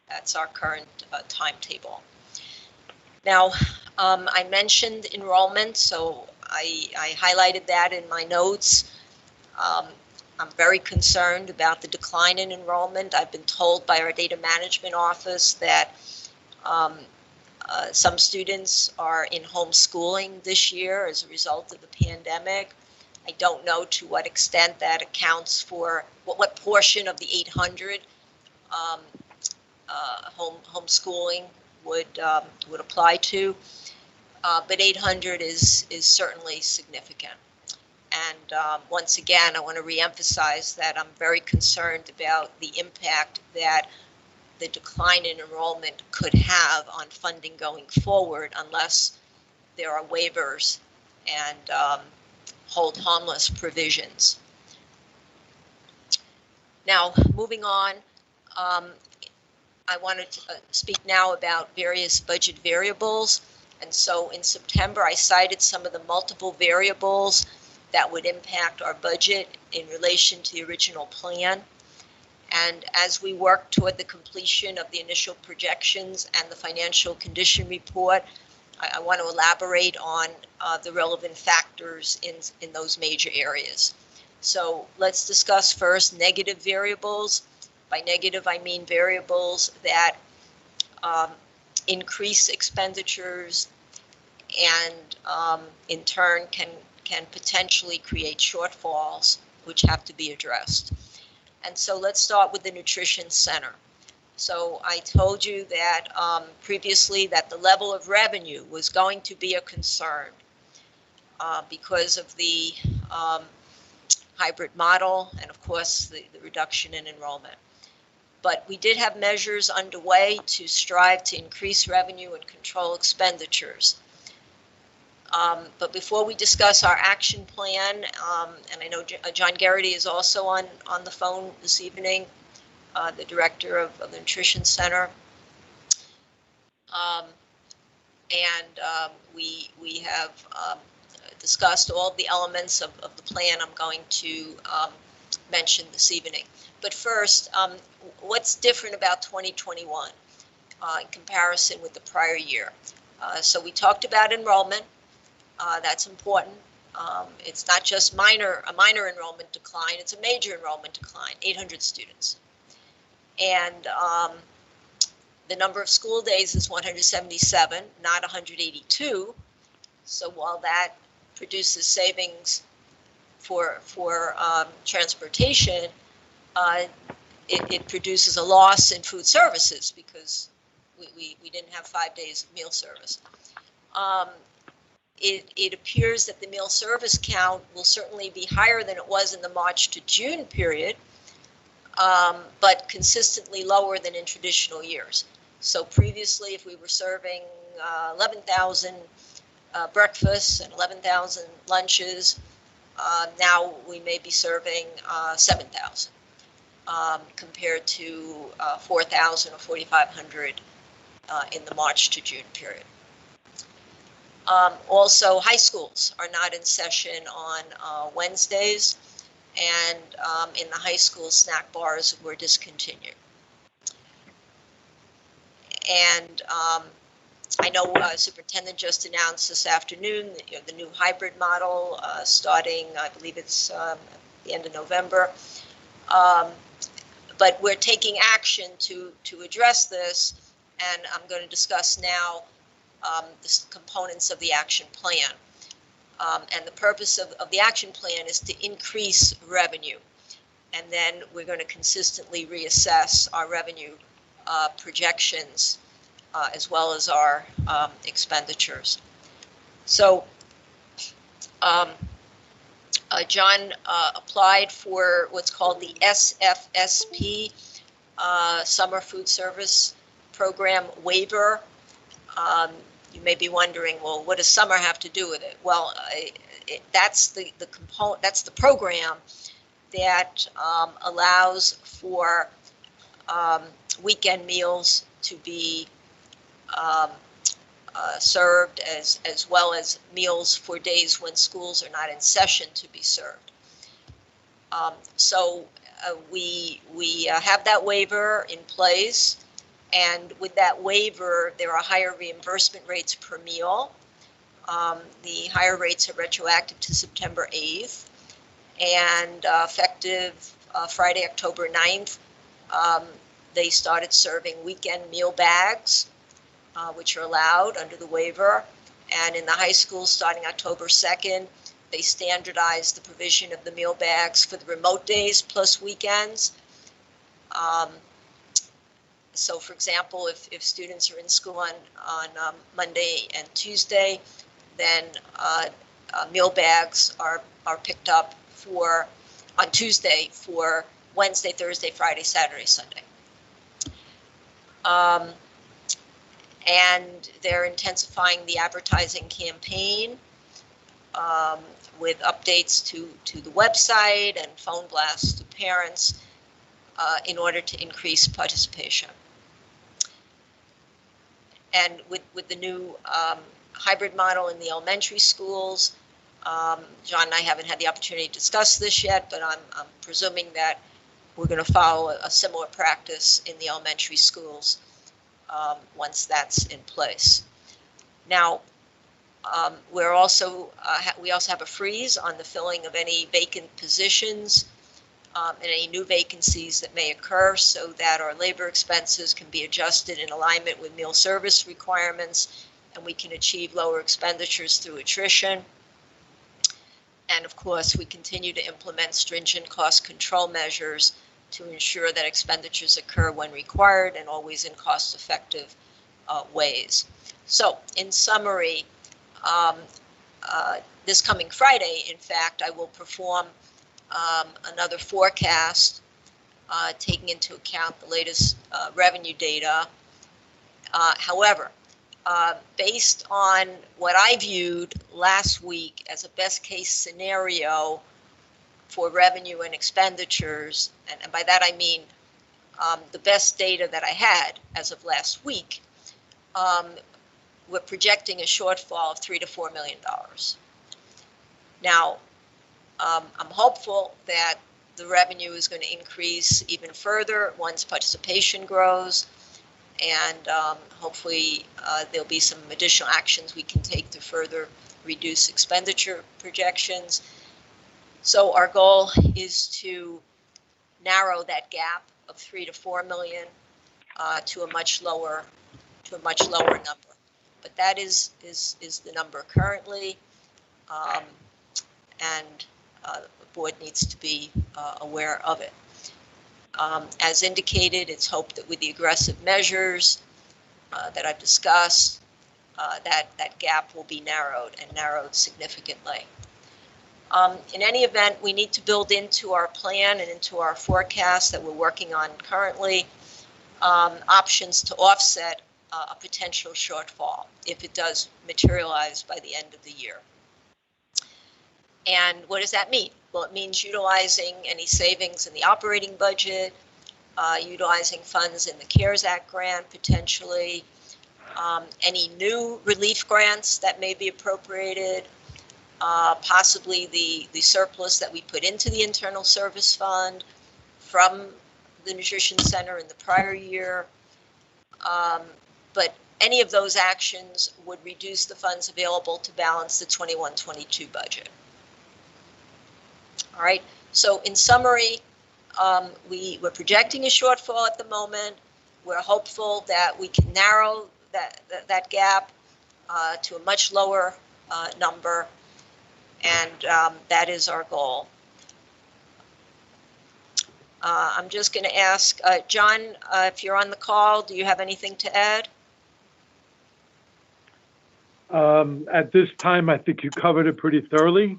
That's our current timetable. Now, I mentioned enrollment, so I highlighted that in my notes. I'm very concerned about the decline in enrollment. I've been told by our data management office that some students are in homeschooling this year as a result of the pandemic. I don't know to what extent that accounts for what portion of the 800 homeschooling would apply to, but 800 is certainly significant. And once again, I want to reemphasize that I'm very concerned about the impact that the decline in enrollment could have on funding going forward unless there are waivers and hold harmless provisions. Now, moving on, I wanted to speak now about various budget variables. And so in September, I cited some of the multiple variables that would impact our budget in relation to the original plan. And as we work toward the completion of the initial projections and the financial condition report, I want to elaborate on the relevant factors in those major areas. So let's discuss first negative variables. By negative, I mean variables that increase expenditures and in turn can potentially create shortfalls which have to be addressed. And so let's start with the nutrition center. So I told you that previously that the level of revenue was going to be a concern because of the hybrid model and of course the reduction in enrollment. But we did have measures underway to strive to increase revenue and control expenditures. But before we discuss our action plan, and I know John Garrity is also on the phone this evening, the director of the Nutrition Center. We have discussed all the elements of the plan I'm going to mention this evening. But first, what's different about 2021 in comparison with the prior year? So we talked about enrollment. That's important. It's not just a minor enrollment decline, it's a major enrollment decline, 800 students. And the number of school days is 177, not 182. So while that produces savings for transportation, it produces a loss in food services because we didn't have 5 days of meal service. It appears that the meal service count will certainly be higher than it was in the March to June period, but consistently lower than in traditional years. So previously, if we were serving 11,000 breakfasts and 11,000 lunches, now we may be serving 7,000 compared to 4,000 or 4,500 in the March to June period. Also, high schools are not in session on Wednesdays, and in the high school, snack bars were discontinued. And I know Superintendent just announced this afternoon the new hybrid model starting, I believe it's the end of November. But we're taking action to address this, and I'm going to discuss now the components of the action plan. And the purpose of the action plan is to increase revenue. And then we're going to consistently reassess our revenue projections as well as our expenditures. So John applied for what's called the SFSP, Summer Food Service Program waiver. You may be wondering, well, what does summer have to do with it? Well, that's the component. That's the program that allows for weekend meals to be served, as well as meals for days when schools are not in session to be served. So we have that waiver in place. And with that waiver, there are higher reimbursement rates per meal. The higher rates are retroactive to September 8th. And effective Friday, October 9th, they started serving weekend meal bags, which are allowed under the waiver. And in the high school, starting October 2nd, they standardized the provision of the meal bags for the remote days plus weekends. So, for example, if students are in school on Monday and Tuesday, then meal bags are picked up on Tuesday for Wednesday, Thursday, Friday, Saturday, Sunday. And they're intensifying the advertising campaign with updates to the website and phone blasts to parents in order to increase participation. And with the new hybrid model in the elementary schools, John and I haven't had the opportunity to discuss this yet, but I'm presuming that we're going to follow a similar practice in the elementary schools once that's in place. Now, we also have a freeze on the filling of any vacant positions and any new vacancies that may occur, so that our labor expenses can be adjusted in alignment with meal service requirements, and we can achieve lower expenditures through attrition. And of course, we continue to implement stringent cost control measures to ensure that expenditures occur when required and always in cost-effective ways. So, in summary, this coming Friday, in fact, I will perform another forecast taking into account the latest revenue data. However, based on what I viewed last week as a best case scenario for revenue and expenditures, and by that I mean the best data that I had as of last week, we're projecting a shortfall of $3 to $4 million. Now, I'm hopeful that the revenue is going to increase even further once participation grows. And hopefully there'll be some additional actions we can take to further reduce expenditure projections. So our goal is to narrow that gap of 3 to 4 million to a much lower number. But that is the number currently, and the board needs to be aware of it. As indicated, it's hoped that with the aggressive measures that I've discussed, that gap will be narrowed and narrowed significantly. In any event, we need to build into our plan and into our forecast that we're working on currently options to offset a potential shortfall if it does materialize by the end of the year. And what does that mean? Well, it means utilizing any savings in the operating budget, utilizing funds in the CARES Act grant potentially, any new relief grants that may be appropriated, possibly the surplus that we put into the internal service fund from the nutrition center in the prior year. But any of those actions would reduce the funds available to balance the 21-22 budget. All right, so in summary, we're projecting a shortfall at the moment. We're hopeful that we can narrow that gap to a much lower number, and that is our goal. I'm just going to ask, John, if you're on the call, do you have anything to add? At this time, I think you covered it pretty thoroughly.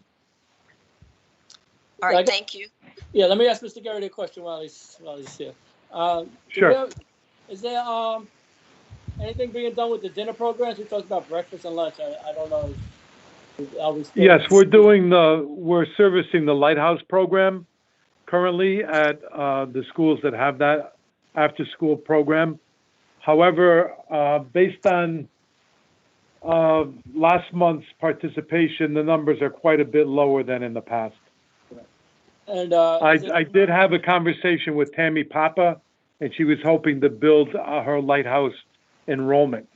All right, thank you. Yeah, let me ask Mr. Garrity a question while he's here. Sure. Is there anything being done with the dinner programs? We talked about breakfast and lunch. I don't know. Yes, we're servicing the Lighthouse program currently at the schools that have that after-school program. However, based on last month's participation, the numbers are quite a bit lower than in the past. And I did have a conversation with Tammy Papa, and she was hoping to build her Lighthouse enrollment.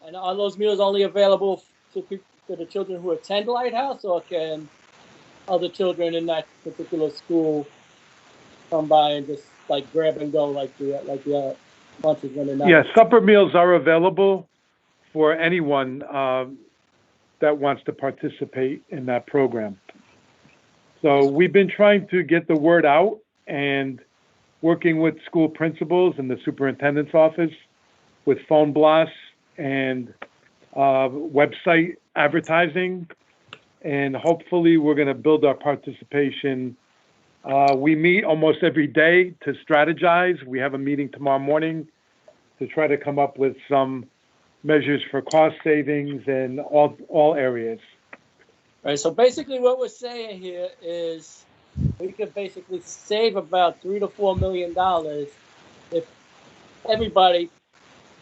And are those meals only available to the children who attend Lighthouse, or can other children in that particular school come by and just like grab and go like the lunches when they're not? Yeah, supper meals are available for anyone that wants to participate in that program. So we've been trying to get the word out and working with school principals and the superintendent's office with phone blasts and website advertising. And hopefully we're going to build our participation. We meet almost every day to strategize. We have a meeting tomorrow morning to try to come up with some measures for cost savings in all areas. Right, so basically what we're saying here is we could basically save about $3 to $4 million if everybody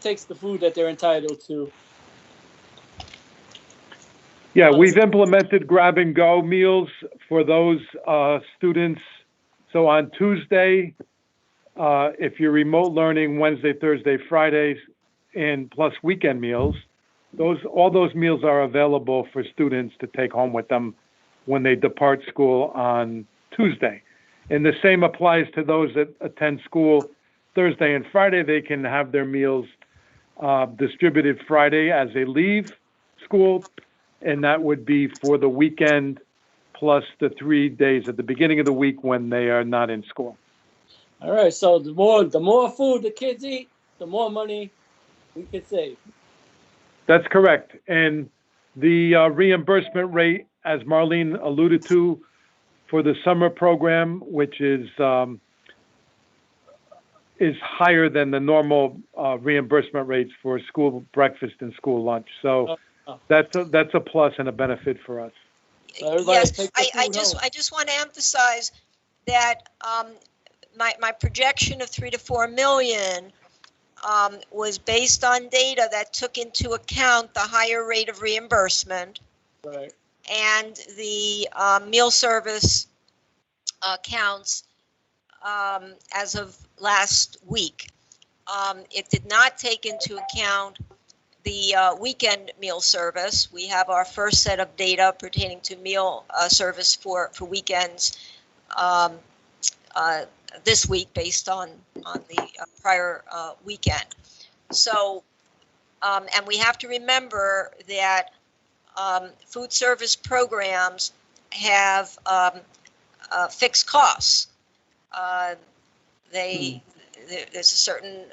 takes the food that they're entitled to. Yeah, we've implemented grab-and-go meals for those students. So on Tuesday, if you're remote learning, Wednesday, Thursday, Fridays, and plus weekend meals, all those meals are available for students to take home with them when they depart school on Tuesday. And the same applies to those that attend school Thursday and Friday. They can have their meals distributed Friday as they leave school, and that would be for the weekend plus the 3 days at the beginning of the week when they are not in school. All right, so the more food the kids eat, the more money we can save. That's correct. And the reimbursement rate, as Marlene alluded to, for the summer program, which is higher than the normal reimbursement rates for school breakfast and school lunch. So that's a plus and a benefit for us. Yes, I just want to emphasize that my projection of 3 to 4 million was based on data that took into account the higher rate of reimbursement, right, and the meal service counts as of last week. It did not take into account the weekend meal service. We have our first set of data pertaining to meal service for weekends this week based on the prior weekend. So, and we have to remember that food service programs have fixed costs. There's a certain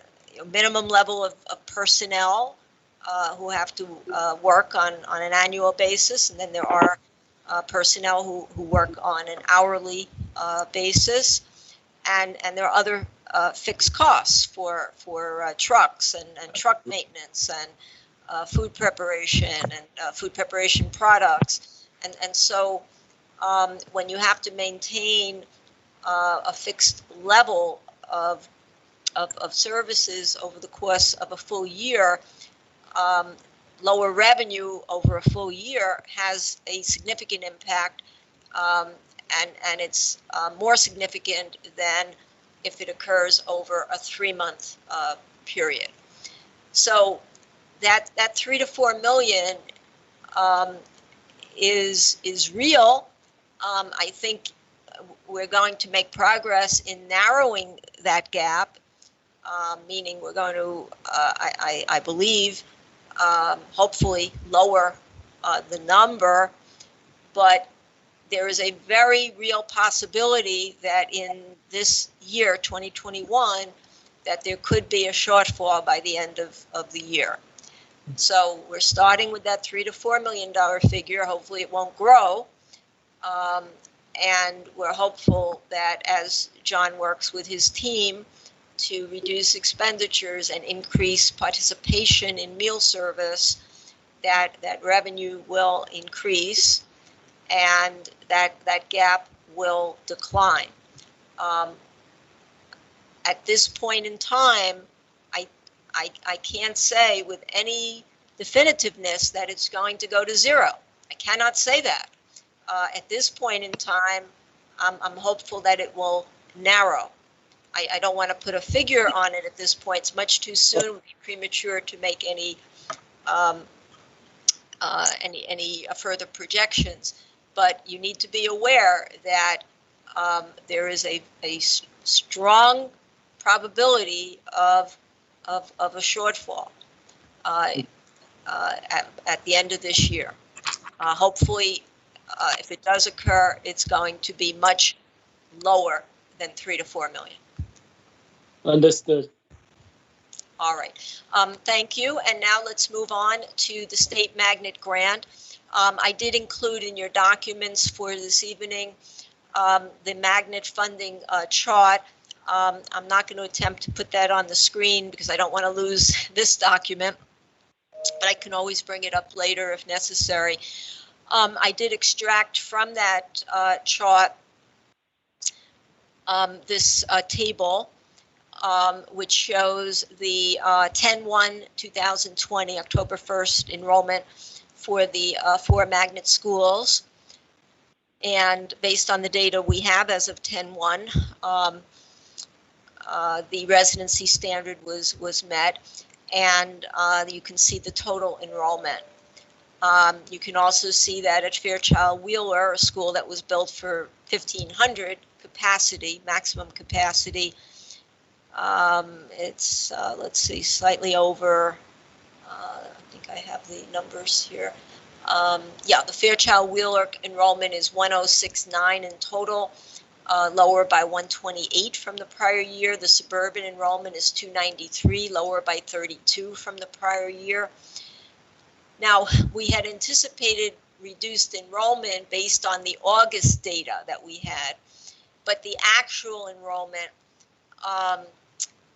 minimum level of personnel who have to work on an annual basis, and then there are personnel who work on an hourly basis, and there are other fixed costs for trucks and truck maintenance and food preparation and food preparation products, and so when you have to maintain a fixed level of services over the course of a full year, lower revenue over a full year has a significant impact, and it's more significant than if it occurs over a 3-month period. So that 3 to 4 million is real. I think we're going to make progress in narrowing that gap, meaning we're going to, I believe, hopefully lower the number, but there is a very real possibility that in this year, 2021, that there could be a shortfall by the end of the year. So we're starting with that $3 to $4 million figure. Hopefully it won't grow. And we're hopeful that as John works with his team to reduce expenditures and increase participation in meal service, that revenue will increase and that gap will decline. At this point in time, I can't say with any definitiveness that it's going to go to zero. I cannot say that. At this point in time, I'm hopeful that it will narrow. I don't want to put a figure on it at this point. It's much too soon. It would be premature to make any further projections. But you need to be aware that there is a strong probability of a shortfall at the end of this year. Hopefully, if it does occur, it's going to be much lower than 3 to 4 million. Understood. All right. Thank you. And now let's move on to the state magnet grant. I did include in your documents for this evening the magnet funding chart. I'm not going to attempt to put that on the screen because I don't want to lose this document, but I can always bring it up later if necessary. I did extract from that chart this table, which shows the 10/1/2020, October 1st enrollment for the 4 magnet schools. And based on the data we have as of 10/1, the residency standard was met, and you can see the total enrollment. You can also see that at Fairchild Wheeler, a school that was built for 1,500 capacity, maximum capacity, it's, let's see, slightly over, I think I have the numbers here. Yeah, the Fairchild Wheeler enrollment is 1,069 in total, lower by 128 from the prior year. The suburban enrollment is 293, lower by 32 from the prior year. Now, we had anticipated reduced enrollment based on the August data that we had, but the actual enrollment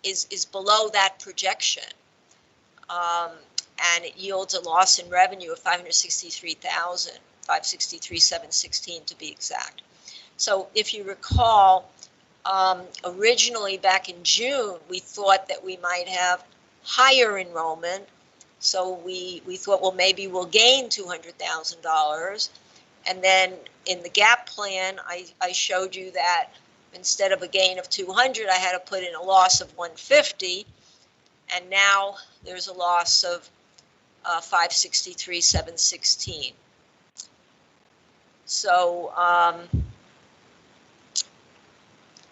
is below that projection, and it yields a loss in revenue of 563,000, 563,716 to be exact. So if you recall, originally back in June, we thought that we might have higher enrollment. So we thought, well, maybe we'll gain $200,000. And then in the gap plan, I showed you that instead of a gain of 200, I had to put in a loss of 150. And now there's a loss of 563,716. So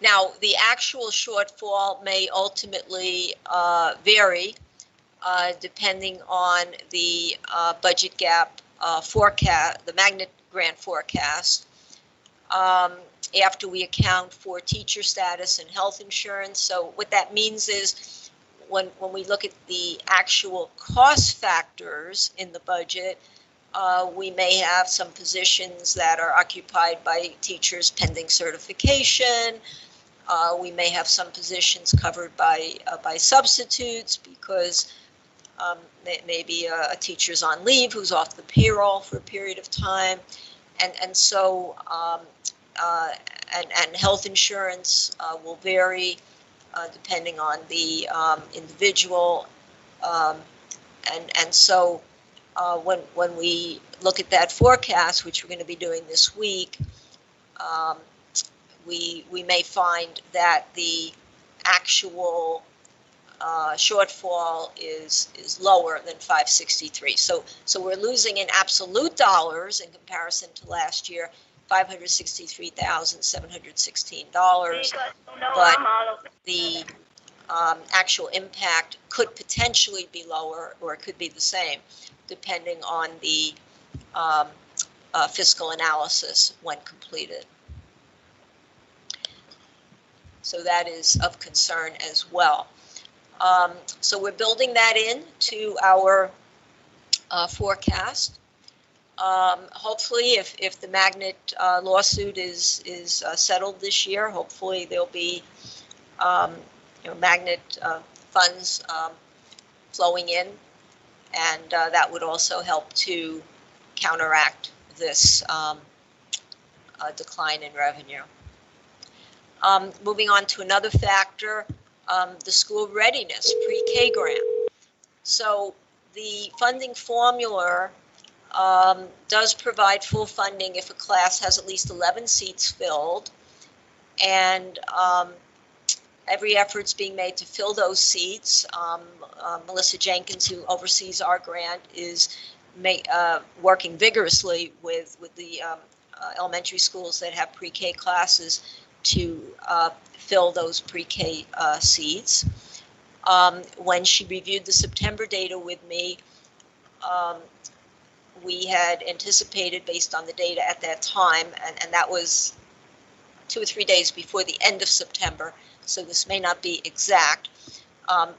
now the actual shortfall may ultimately vary depending on the budget gap forecast, the magnet grant forecast. After we account for teacher status and health insurance. So what that means is when we look at the actual cost factors in the budget, we may have some positions that are occupied by teachers pending certification. We may have some positions covered by substitutes because maybe a teacher's on leave who's off the payroll for a period of time. And so health insurance will vary depending on the individual. And so when we look at that forecast, which we're going to be doing this week, we may find that the actual shortfall is lower than 563. So we're losing in absolute dollars in comparison to last year, $563,716, but the actual impact could potentially be lower, or it could be the same, depending on the fiscal analysis when completed. So that is of concern as well. So we're building that in to our forecast. Hopefully, if the magnet lawsuit is settled this year, hopefully there'll be magnet funds flowing in, and that would also help to counteract this decline in revenue. Moving on to another factor, the school readiness pre-K grant. So the funding formula does provide full funding if a class has at least 11 seats filled, and every effort's being made to fill those seats. Melissa Jenkins, who oversees our grant, is working vigorously with the elementary schools that have pre-K classes to fill those pre-K seats. When she reviewed the September data with me, we had anticipated, based on the data at that time, and that was 2 or 3 days before the end of September, so this may not be exact,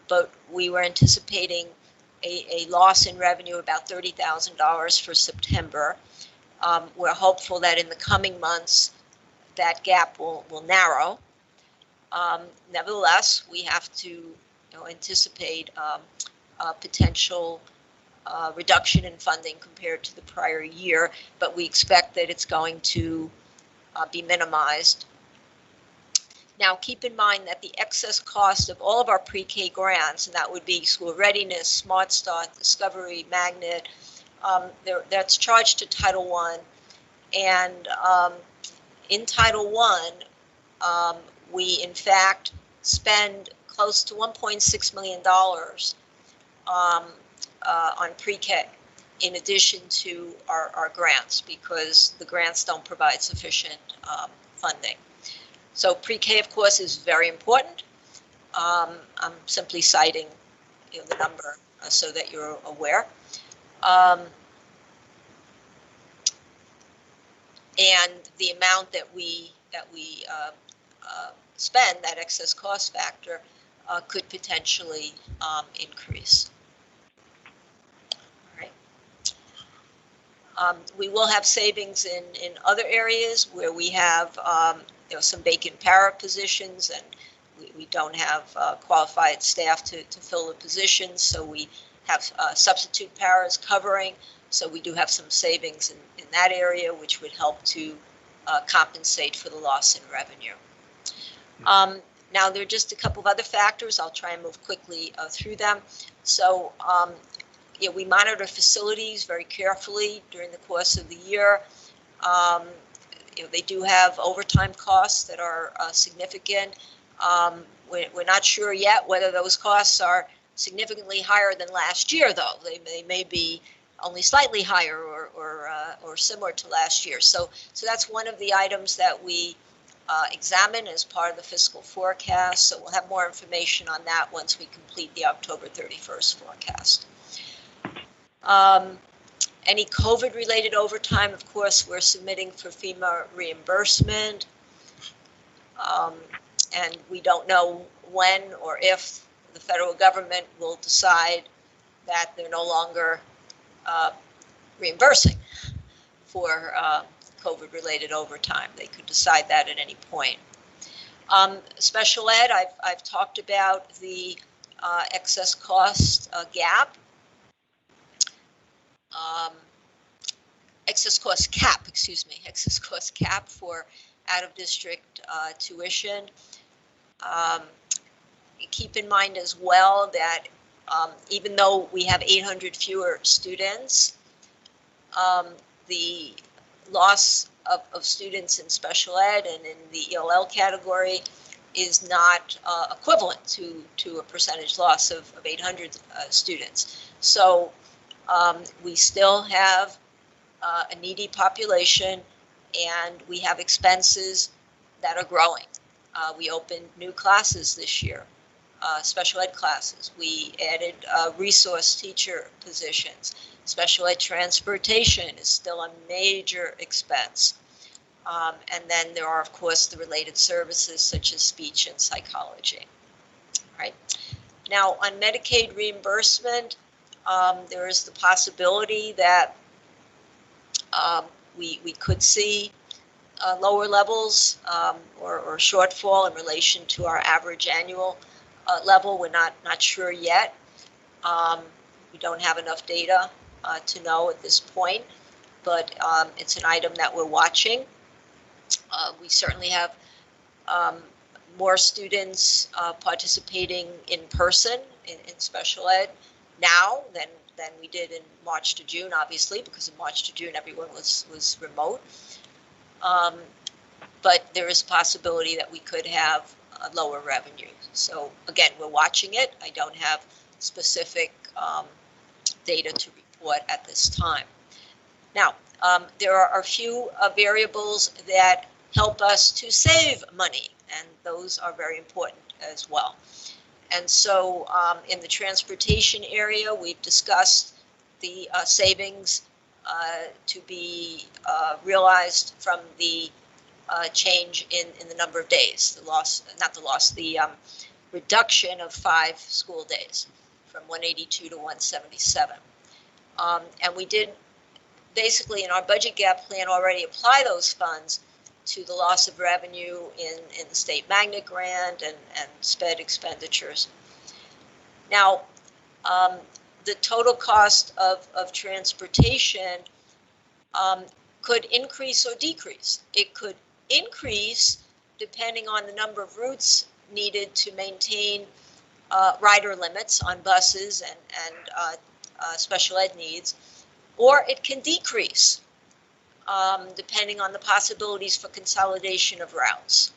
but we were anticipating a loss in revenue of about $30,000 for September. We're hopeful that in the coming months, that gap will narrow. Nevertheless, we have to anticipate potential reduction in funding compared to the prior year, but we expect that it's going to be minimized. Now, keep in mind that the excess cost of all of our pre-K grants, and that would be school readiness, Smart Start, Discovery, Magnet, that's charged to Title I. And in Title I, we in fact spend close to $1.6 million on pre-K, in addition to our grants, because the grants don't provide sufficient funding. So pre-K, of course, is very important. I'm simply citing the number so that you're aware. And the amount that we spend, that excess cost factor, could potentially increase. We will have savings in other areas where we have some vacant para positions, and we don't have qualified staff to fill the positions, so we have substitute paras covering. So we do have some savings in that area, which would help to compensate for the loss in revenue. Now, there are just a couple of other factors. I'll try and move quickly through them. So we monitor facilities very carefully during the course of the year. They do have overtime costs that are significant. We're not sure yet whether those costs are significantly higher than last year, though. They may be only slightly higher or similar to last year. So that's one of the items that we examine as part of the fiscal forecast. So we'll have more information on that once we complete the October 31st forecast. Any COVID-related overtime, of course, we're submitting for Fema reimbursement. And we don't know when or if the federal government will decide that they're no longer reimbursing for COVID-related overtime. They could decide that at any point. Special ed, I've talked about the excess cost gap. Excess cost cap for out-of-district tuition. Keep in mind as well that even though we have 800 fewer students, the loss of students in special ed and in the ELL category is not equivalent to a percentage loss of 800 students. So we still have a needy population, and we have expenses that are growing. We opened new classes this year, special ed classes. We added resource teacher positions. Special ed transportation is still a major expense. And then there are, of course, the related services such as speech and psychology. All right. Now, on Medicaid reimbursement, there is the possibility that we could see lower levels or shortfall in relation to our average annual level. We're not sure yet. We don't have enough data to know at this point, but it's an item that we're watching. We certainly have more students participating in person in special ed now than we did in March to June, obviously, because in March to June everyone was remote. But there is a possibility that we could have lower revenue. So again, we're watching it. I don't have specific data to report at this time. Now, there are a few variables that help us to save money, and those are very important as well. And so in the transportation area, we've discussed the savings to be realized from the change in the number of days, the reduction of 5 school days from 182 to 177. And we did basically in our budget gap plan already apply those funds to the loss of revenue in the state magnet grant and SPED expenditures. Now, the total cost of transportation could increase or decrease. It could increase depending on the number of routes needed to maintain rider limits on buses and special ed needs, or it can decrease depending on the possibilities for consolidation of routes.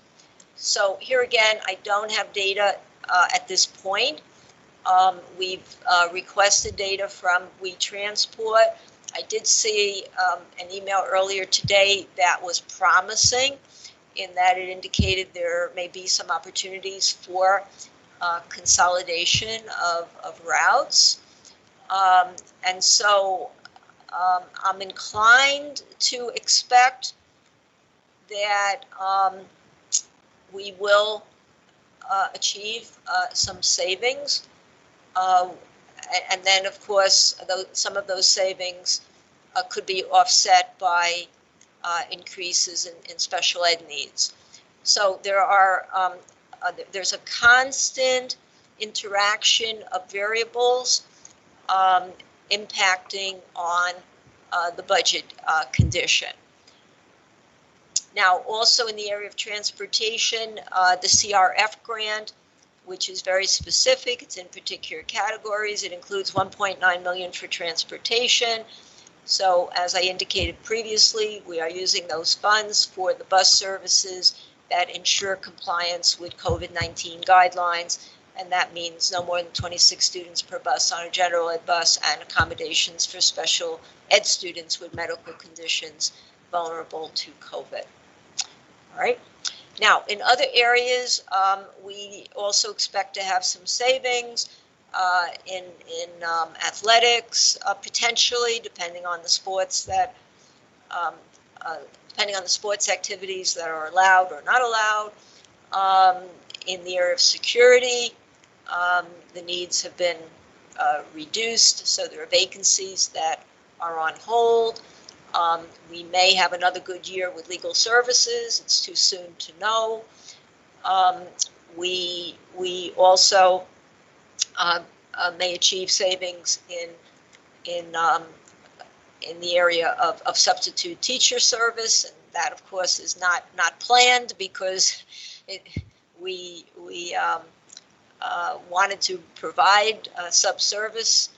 So here again, I don't have data at this point. We've requested data from WeTransport. I did see an email earlier today that was promising in that it indicated there may be some opportunities for consolidation of routes. And so I'm inclined to expect that we will achieve some savings. And then, of course, some of those savings could be offset by increases in special ed needs. So there's a constant interaction of variables impacting on the budget condition. Now, also in the area of transportation, the CRF grant, which is very specific, it's in particular categories. It includes $1.9 million for transportation, So as I indicated previously, we are using those funds for the bus services that ensure compliance with COVID-19 guidelines. And that means no more than 26 students per bus on a general ed bus and accommodations for special ed students with medical conditions vulnerable to COVID. All right. Now, in other areas, we also expect to have some savings in athletics, potentially, depending on the sports that, depending on the sports activities that are allowed or not allowed. In the area of security, the needs have been reduced, so there are vacancies that are on hold. We may have another good year with legal services. It's too soon to know. We also may achieve savings in the area of substitute teacher service, and that, of course, is not planned because we wanted to provide sub-service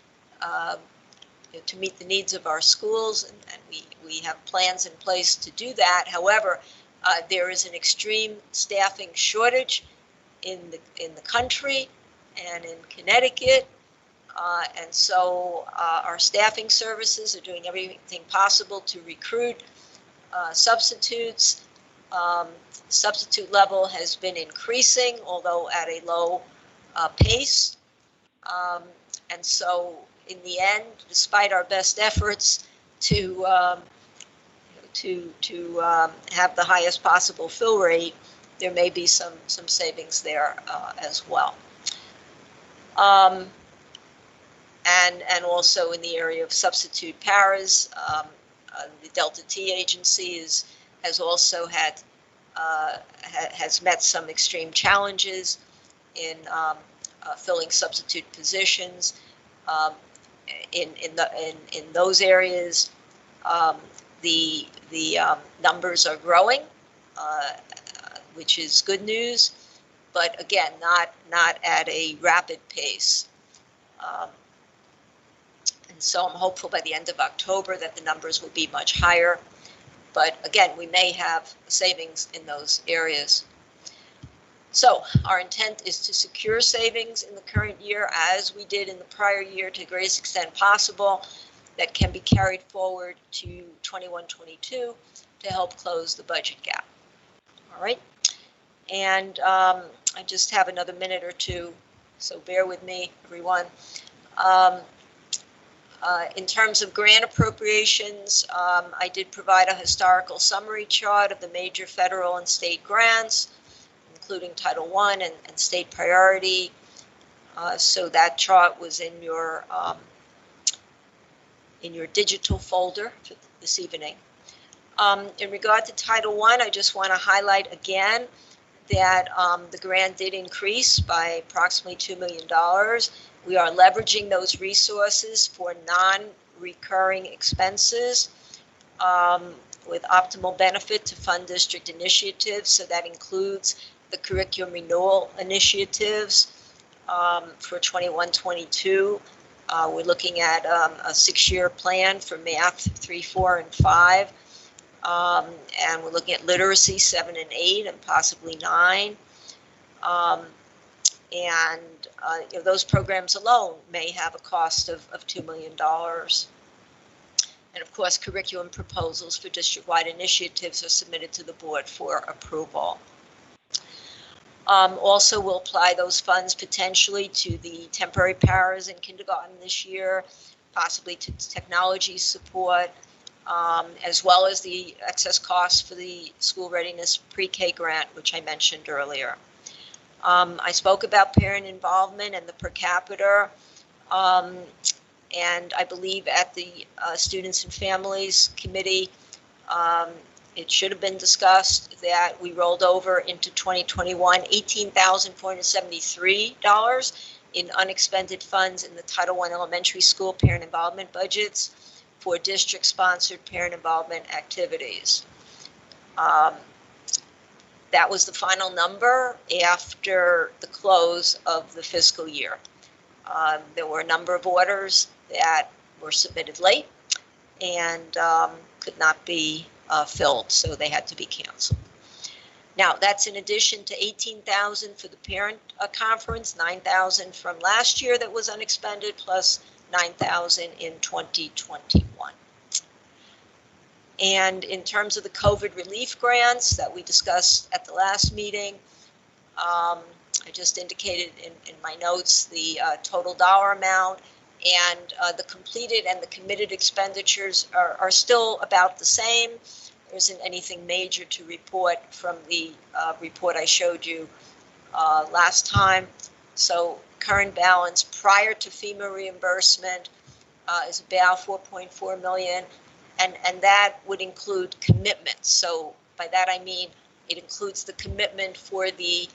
to meet the needs of our schools, and we have plans in place to do that. However, there is an extreme staffing shortage in the country and in Connecticut, and so our staffing services are doing everything possible to recruit substitutes. Substitute level has been increasing, although at a low pace, and so in the end, despite our best efforts to have the highest possible fill rate, there may be some savings there as well. And also in the area of substitute paras, the Delta T agency has also has met some extreme challenges in filling substitute positions. In those areas, the numbers are growing, which is good news, but again, not at a rapid pace. And so I'm hopeful by the end of October that the numbers will be much higher. But again, we may have savings in those areas. So our intent is to secure savings in the current year, as we did in the prior year, to the greatest extent possible, that can be carried forward to 21-22 to help close the budget gap. All right. And I just have another minute or two, so bear with me, everyone. In terms of grant appropriations, I did provide a historical summary chart of the major federal and state grants, including Title I and state priority. So that chart was in your digital folder this evening. In regard to Title I, I just want to highlight again that the grant did increase by approximately $2 million. We are leveraging those resources for non-recurring expenses with optimal benefit to fund district initiatives. So that includes the curriculum renewal initiatives for 21-22. We're looking at a 6-year plan for math 3, 4, and 5. And we're looking at literacy 7 and 8 and possibly 9. Those programs alone may have a cost of $2 million. And of course, curriculum proposals for district-wide initiatives are submitted to the board for approval. Also, we'll apply those funds potentially to the temporary paras in kindergarten this year, possibly to technology support, as well as the excess costs for the school readiness pre-K grant, which I mentioned earlier. I spoke about parent involvement and the per capita, and I believe at the Students and Families Committee, it should have been discussed that we rolled over into 2021 $18,473 in unexpended funds in the Title I elementary school parent involvement budgets for district-sponsored parent involvement activities. That was the final number after the close of the fiscal year. There were a number of orders that were submitted late, and could not be filled, so they had to be canceled. Now, that's in addition to $18,000 for the parent conference, $9,000 from last year that was unexpended, plus $9,000 in 2021. And in terms of the COVID relief grants that we discussed at the last meeting, I just indicated in my notes the total dollar amount, and the completed and the committed expenditures are still about the same. There isn't anything major to report from the report I showed you last time. So current balance prior to FEMA reimbursement is about 4.4 million, and that would include commitments. So by that I mean it includes the commitment for the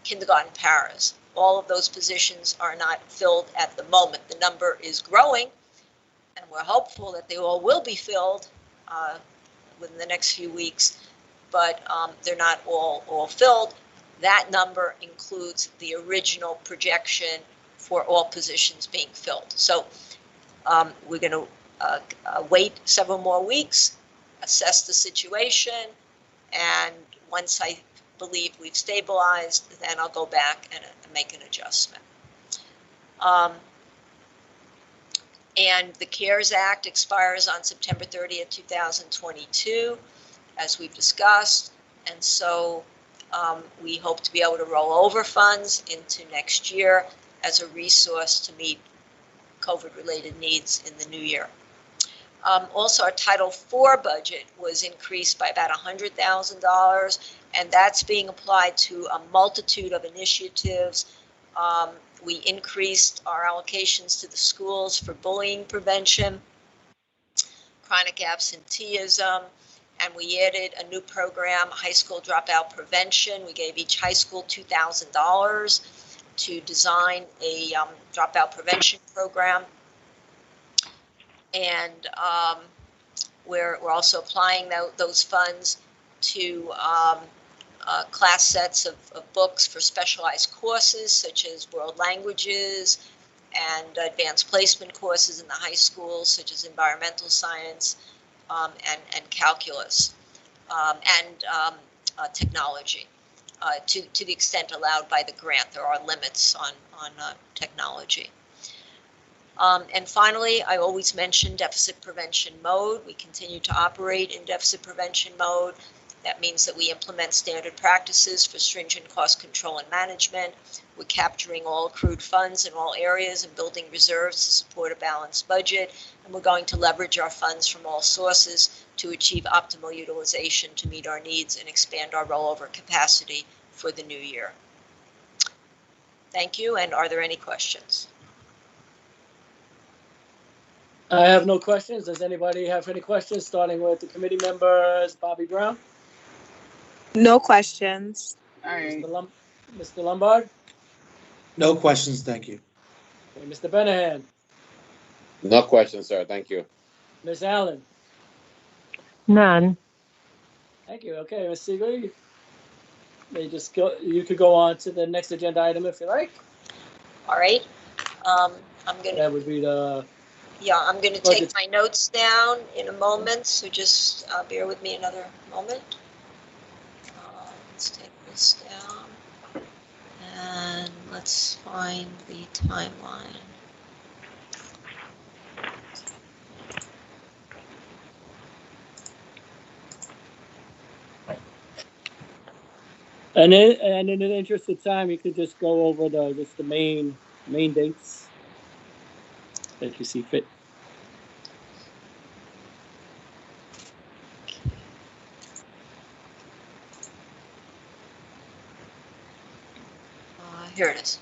kindergarten paras. All of those positions are not filled at the moment. The number is growing, and we're hopeful that they all will be filled within the next few weeks, but they're not all filled. That number includes the original projection for all positions being filled. So we're going to wait several more weeks, assess the situation, and once I believe we've stabilized, then I'll go back and make an adjustment. And the CARES Act expires on September 30th, 2022, as we've discussed. And so we hope to be able to roll over funds into next year as a resource to meet COVID-related needs in the new year. Also, our Title IV budget was increased by about $100,000, and that's being applied to a multitude of initiatives. We increased our allocations to the schools for bullying prevention, chronic absenteeism, and we added a new program, high school dropout prevention. We gave each high school $2,000 to design a dropout prevention program. And we're also applying those funds to class sets of books for specialized courses such as world languages and advanced placement courses in the high schools such as environmental science and calculus and technology to the extent allowed by the grant. There are limits on technology. And finally, I always mention deficit prevention mode. We continue to operate in deficit prevention mode. That means that we implement standard practices for stringent cost control and management. We're capturing all accrued funds in all areas and building reserves to support a balanced budget. And we're going to leverage our funds from all sources to achieve optimal utilization to meet our needs and expand our rollover capacity for the new year. Thank you. And are there any questions? I have no questions. Does anybody have any questions, starting with the committee members? Bobby Brown? No questions. Mr. Lombard? No questions, thank you. Okay, Mr. Benahan? No questions, sir. Thank you. Ms. Allen? None. Thank you. Okay, Ms. Siegel, you could go on to the next agenda item if you like. All right. That would be the... Yeah, I'm going to take my notes down in a moment, so just bear with me another moment. Let's take this down, and let's find the timeline. And in the interest of time, you could just go over the main dates that you see fit. Here it is.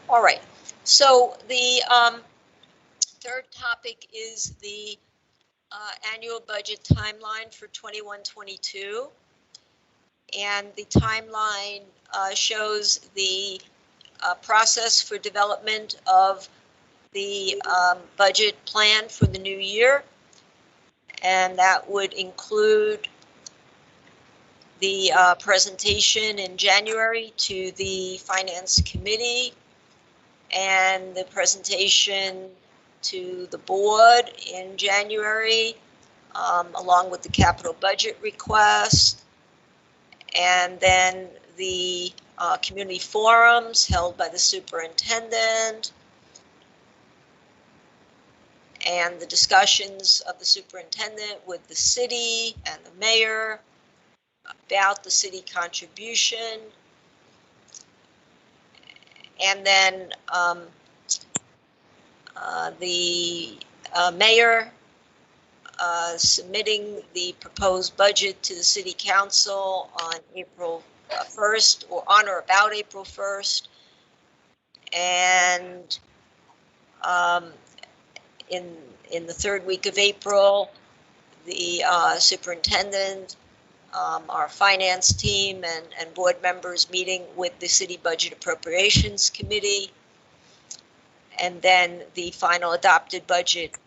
All right. So the third topic is the annual budget timeline for 21-22. And the timeline shows the process for development of the budget plan for the new year. And that would include the presentation in January to the Finance Committee and the presentation to the board in January, along with the capital budget request. And then the community forums held by the superintendent, and the discussions of the superintendent with the city and the mayor about the city contribution. And then the mayor submitting the proposed budget to the city council on April 1st, or on or about April 1st. And in the third week of April, the superintendent, our finance team, and board members meeting with the City Budget Appropriations Committee, and then the final adopted budget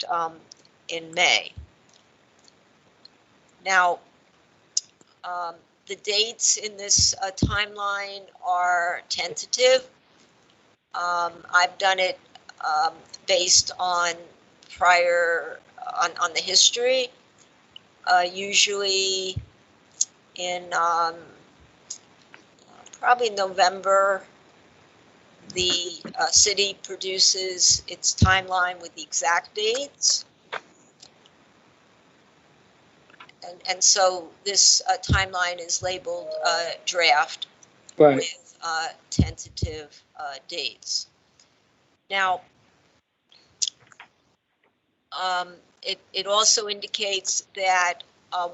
in May. Now, the dates in this timeline are tentative. I've done it based on on the history. Usually in probably November, the city produces its timeline with the exact dates. And so this timeline is labeled draft, Right. with tentative dates. Now, it also indicates that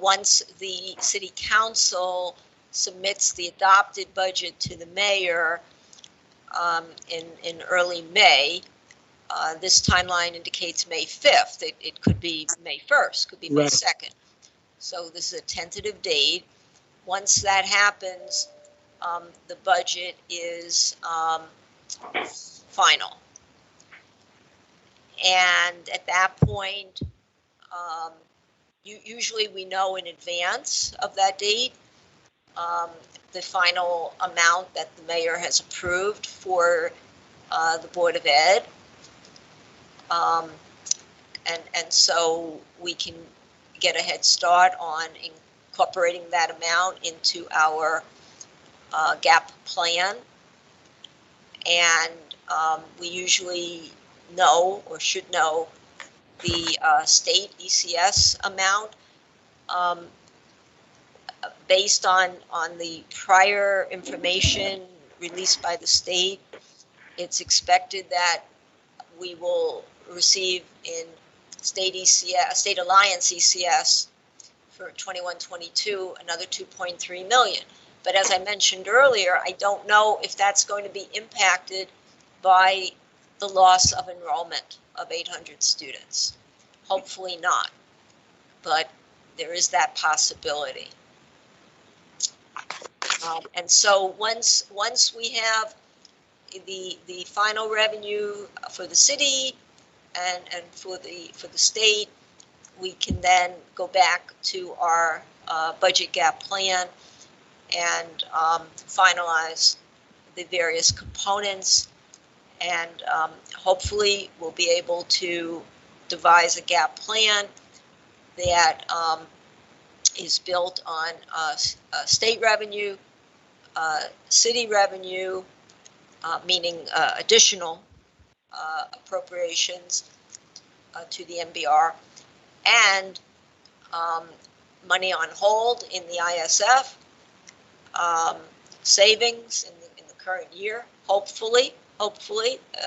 once the city council submits the adopted budget to the mayor in early May, this timeline indicates May 5th. It could be May 1st, could be May Right. 2nd. So this is a tentative date. Once that happens, the budget is final. And at that point, usually we know in advance of that date the final amount that the mayor has approved for the Board of Ed. And so we can get a head start on incorporating that amount into our GAP plan. And we usually know, or should know, the state ECS amount. Based on the prior information released by the state, it's expected that we will receive in State Alliance ECS for 21-22 another $2.3 million. But as I mentioned earlier, I don't know if that's going to be impacted by the loss of enrollment of 800 students. Hopefully not, but there is that possibility. And so once we have the final revenue for the city and for the state, we can then go back to our budget gap plan and finalize the various components, and hopefully we'll be able to devise a gap plan that is built on state revenue, city revenue, meaning additional appropriations to the MBR, and money on hold in the ISF, savings in the current year, hopefully.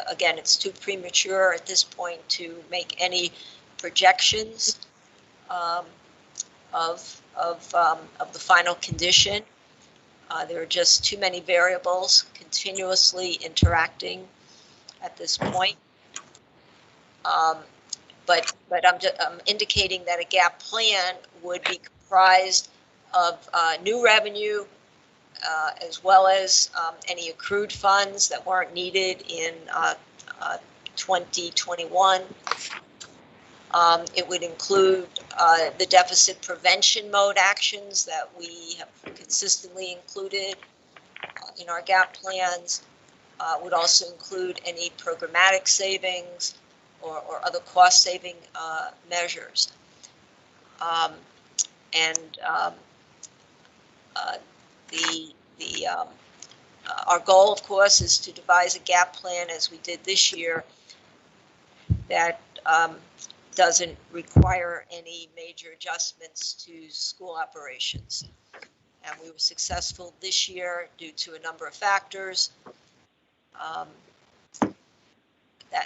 Again, it's too premature at this point to make any projections of the final condition. There are just too many variables continuously interacting at this point. But I'm indicating that a gap plan would be comprised of new revenue, as well as any accrued funds that weren't needed in 2021. It would include the deficit prevention mode actions that we have consistently included in our GAP plans. Would also include any programmatic savings, or other cost-saving measures. Our goal, of course, is to devise a gap plan as we did this year that doesn't require any major adjustments to school operations. And we were successful this year due to a number of factors.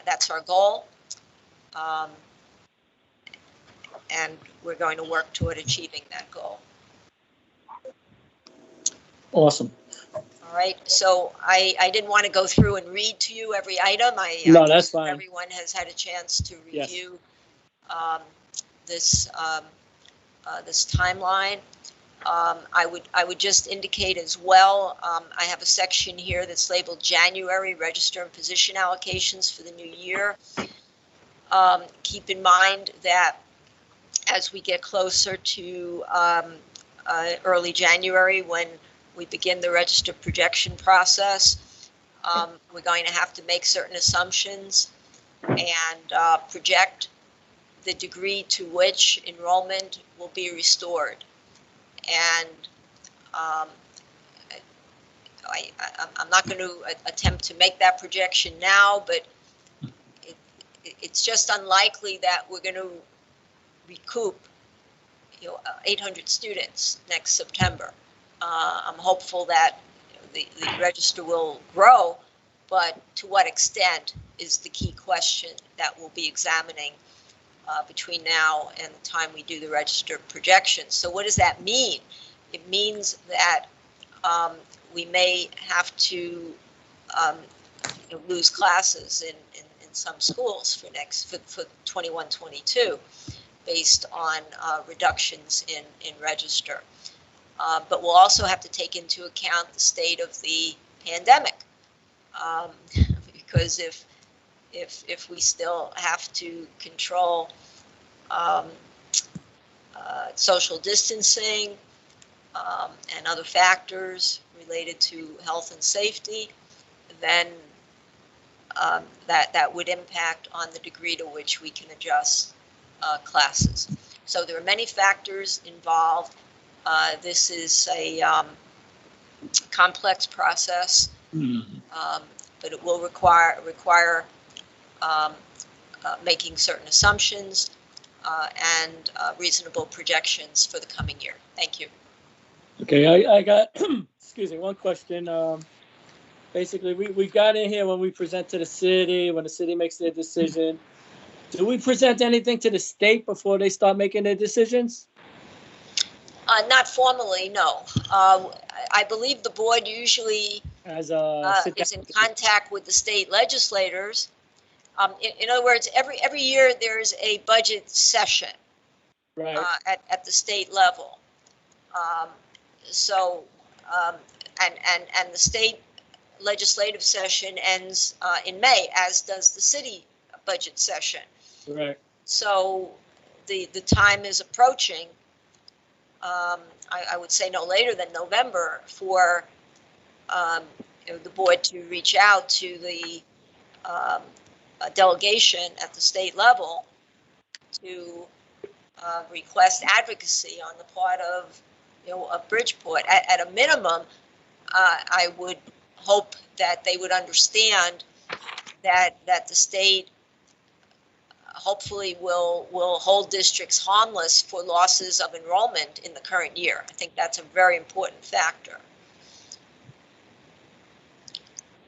That's our goal. And we're going to work toward achieving that goal. Awesome. All right, so I didn't want to go through and read to you every item. No, that's fine. Everyone has had a chance to Yes. review this timeline. I would just indicate as well, I have a section here that's labeled January register and position allocations for the new year. Keep in mind that as we get closer to early January, when we begin the register projection process, we're going to have to make certain assumptions and project the degree to which enrollment will be restored. And I'm not going to attempt to make that projection now, but it's just unlikely that we're going to recoup 800 students next September. I'm hopeful that the register will grow, but to what extent is the key question that we'll be examining between now and the time we do the register projections. So what does that mean? It means that we may have to lose classes in some schools for 21-22 based on reductions in register. But we'll also have to take into account the state of the pandemic, because if we still have to control social distancing and other factors related to health and safety, then that would impact on the degree to which we can adjust classes. So there are many factors involved. This is a complex process, but it will require making certain assumptions and reasonable projections for the coming year. Thank you. Okay, I got, excuse me, one question. Basically, we got in here when we present to the city, when the city makes their decision. Do we present anything to the state before they start making their decisions? Not formally, no. I believe the board usually As is in contact with the state legislators. In other words, every year there's a budget session, right. At the state level. And the state legislative session ends in May, as does the city budget session. Right. So the time is approaching. I would say no later than November for the board to reach out to the delegation at the state level to request advocacy on the part of Bridgeport. At a minimum, I would hope that they would understand that the state hopefully will hold districts harmless for losses of enrollment in the current year. I think that's a very important factor.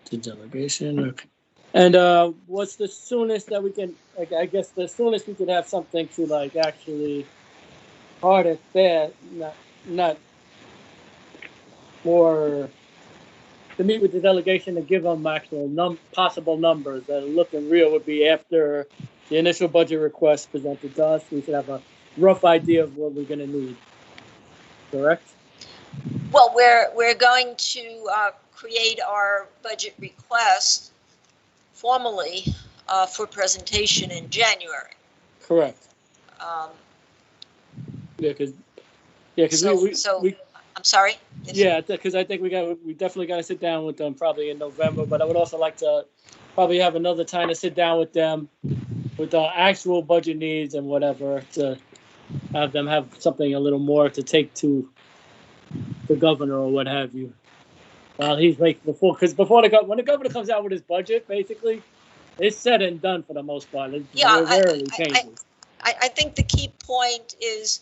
The delegation, okay. And what's the soonest that we can, I guess the soonest we could have something to actually hard and fair, not more to meet with the delegation and give them actual possible numbers that are looking real would be after the initial budget request presented to us. We should have a rough idea of what we're going to need. Correct? Well, we're going to create our budget request formally for presentation in January. Correct. Because I'm sorry. Yes. Yeah, because I think we definitely got to sit down with them probably in November. But I would also like to probably have another time to sit down with them with the actual budget needs and whatever, to have them have something a little more to take to the governor or what have you. Well, he's like because when the governor comes out with his budget, basically, it's said and done for the most part. It rarely changes. I think the key point is,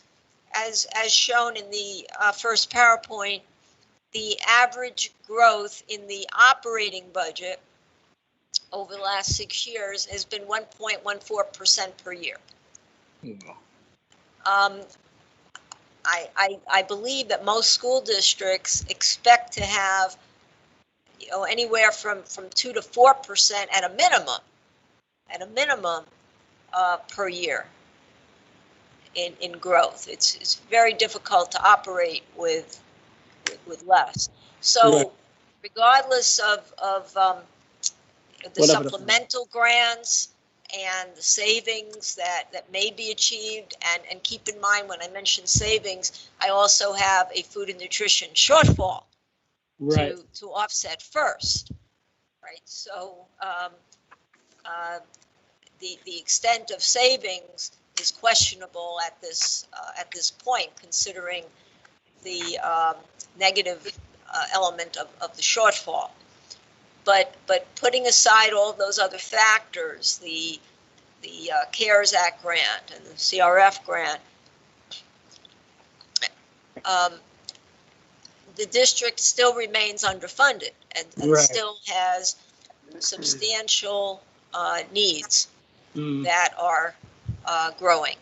as shown in the first PowerPoint, the average growth in the operating budget over the last 6 years has been 1.14% per year. I believe that most school districts expect to have, anywhere from 2 to 4% at a minimum per year in growth. It's very difficult to operate with less. So Right. regardless of the Whatever supplemental grants and the savings that may be achieved, and keep in mind when I mention savings, I also have a food and nutrition shortfall Right. to offset first, right? So the extent of savings is questionable at this point, considering the negative element of the shortfall. But putting aside all those other factors, the CARES Act grant and the CRF grant, the district still remains underfunded and Right. still has substantial needs Mm. that are growing.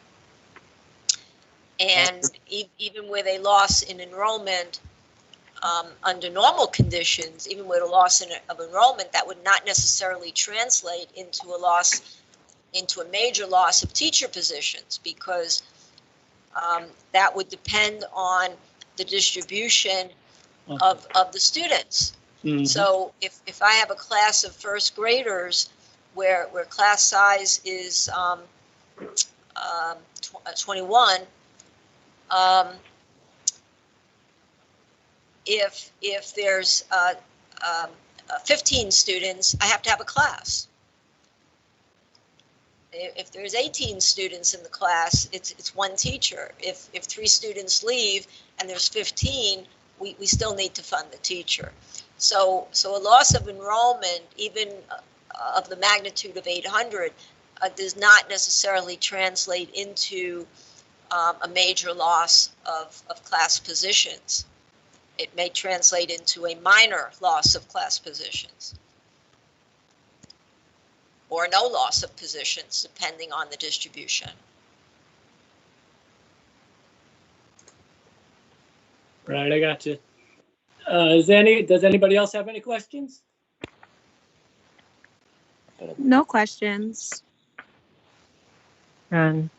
And even with a loss in enrollment, under normal conditions, even with a loss of enrollment, that would not necessarily translate into a major loss of teacher positions, because that would depend on the distribution of the students. Mhm. So if I have a class of first graders where class size is 21, if there's 15 students, I have to have a class. If there's 18 students in the class, it's one teacher. If 3 students leave and there's 15, we still need to fund the teacher. So a loss of enrollment, even of the magnitude of 800, does not necessarily translate into a major loss of class positions. It may translate into a minor loss of class positions, or no loss of positions, depending on the distribution. Right, I got you. Does anybody else have any questions? No questions. None.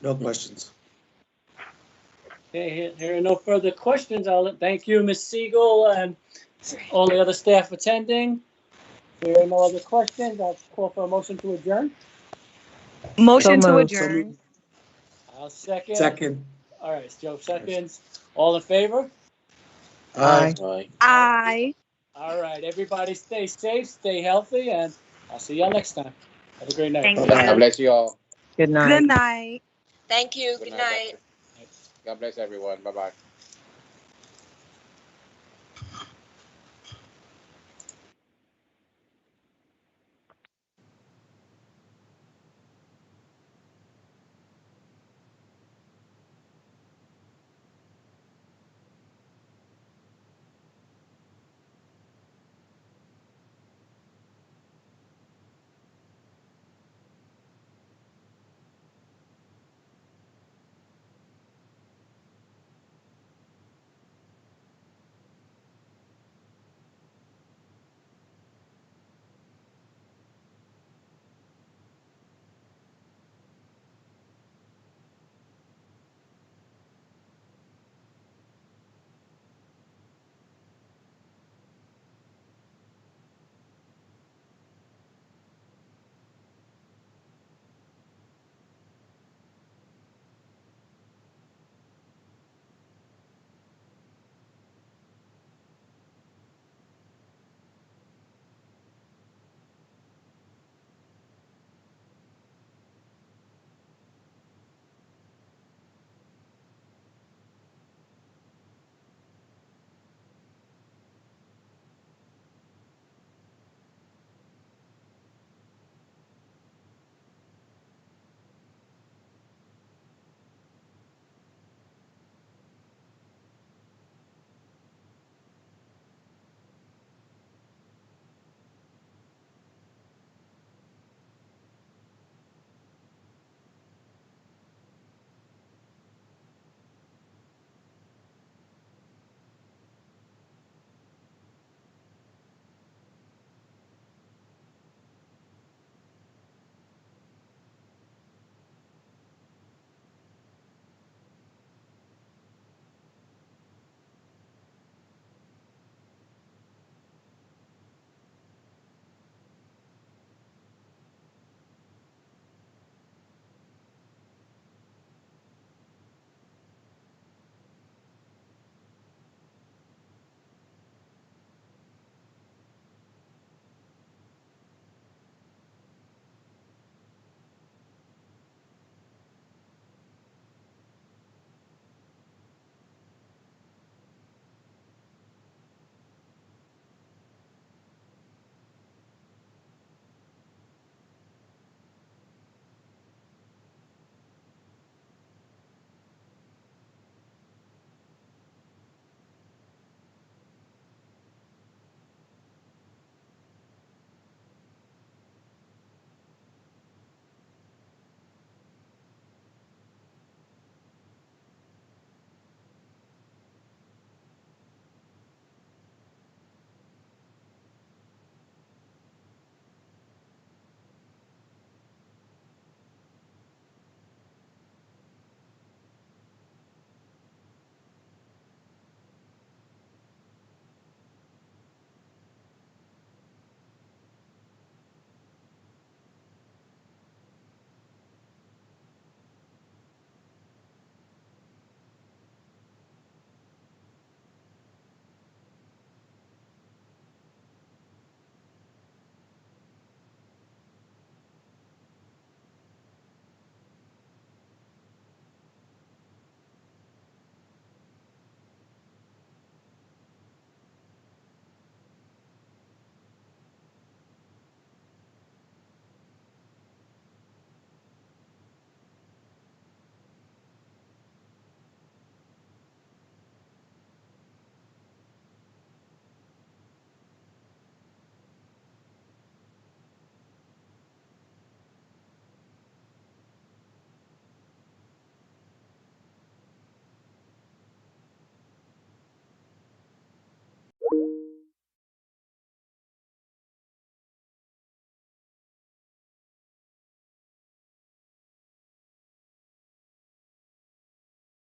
No questions. Okay, hearing no further questions, I'll thank you, Ms. Siegel, and all the other staff attending. There are no other questions. I'll call for a motion to adjourn. Motion So to moved. adjourn. I'll second. Second. All right, Joe seconds. All in favor? Aye. Aye. Aye. All right, everybody stay safe, stay healthy, and I'll see y'all next time. Have a great night. Thank God you. bless you all. Good night. Good night. Thank you. Good Good night, night. doctor. God bless everyone. Bye-bye.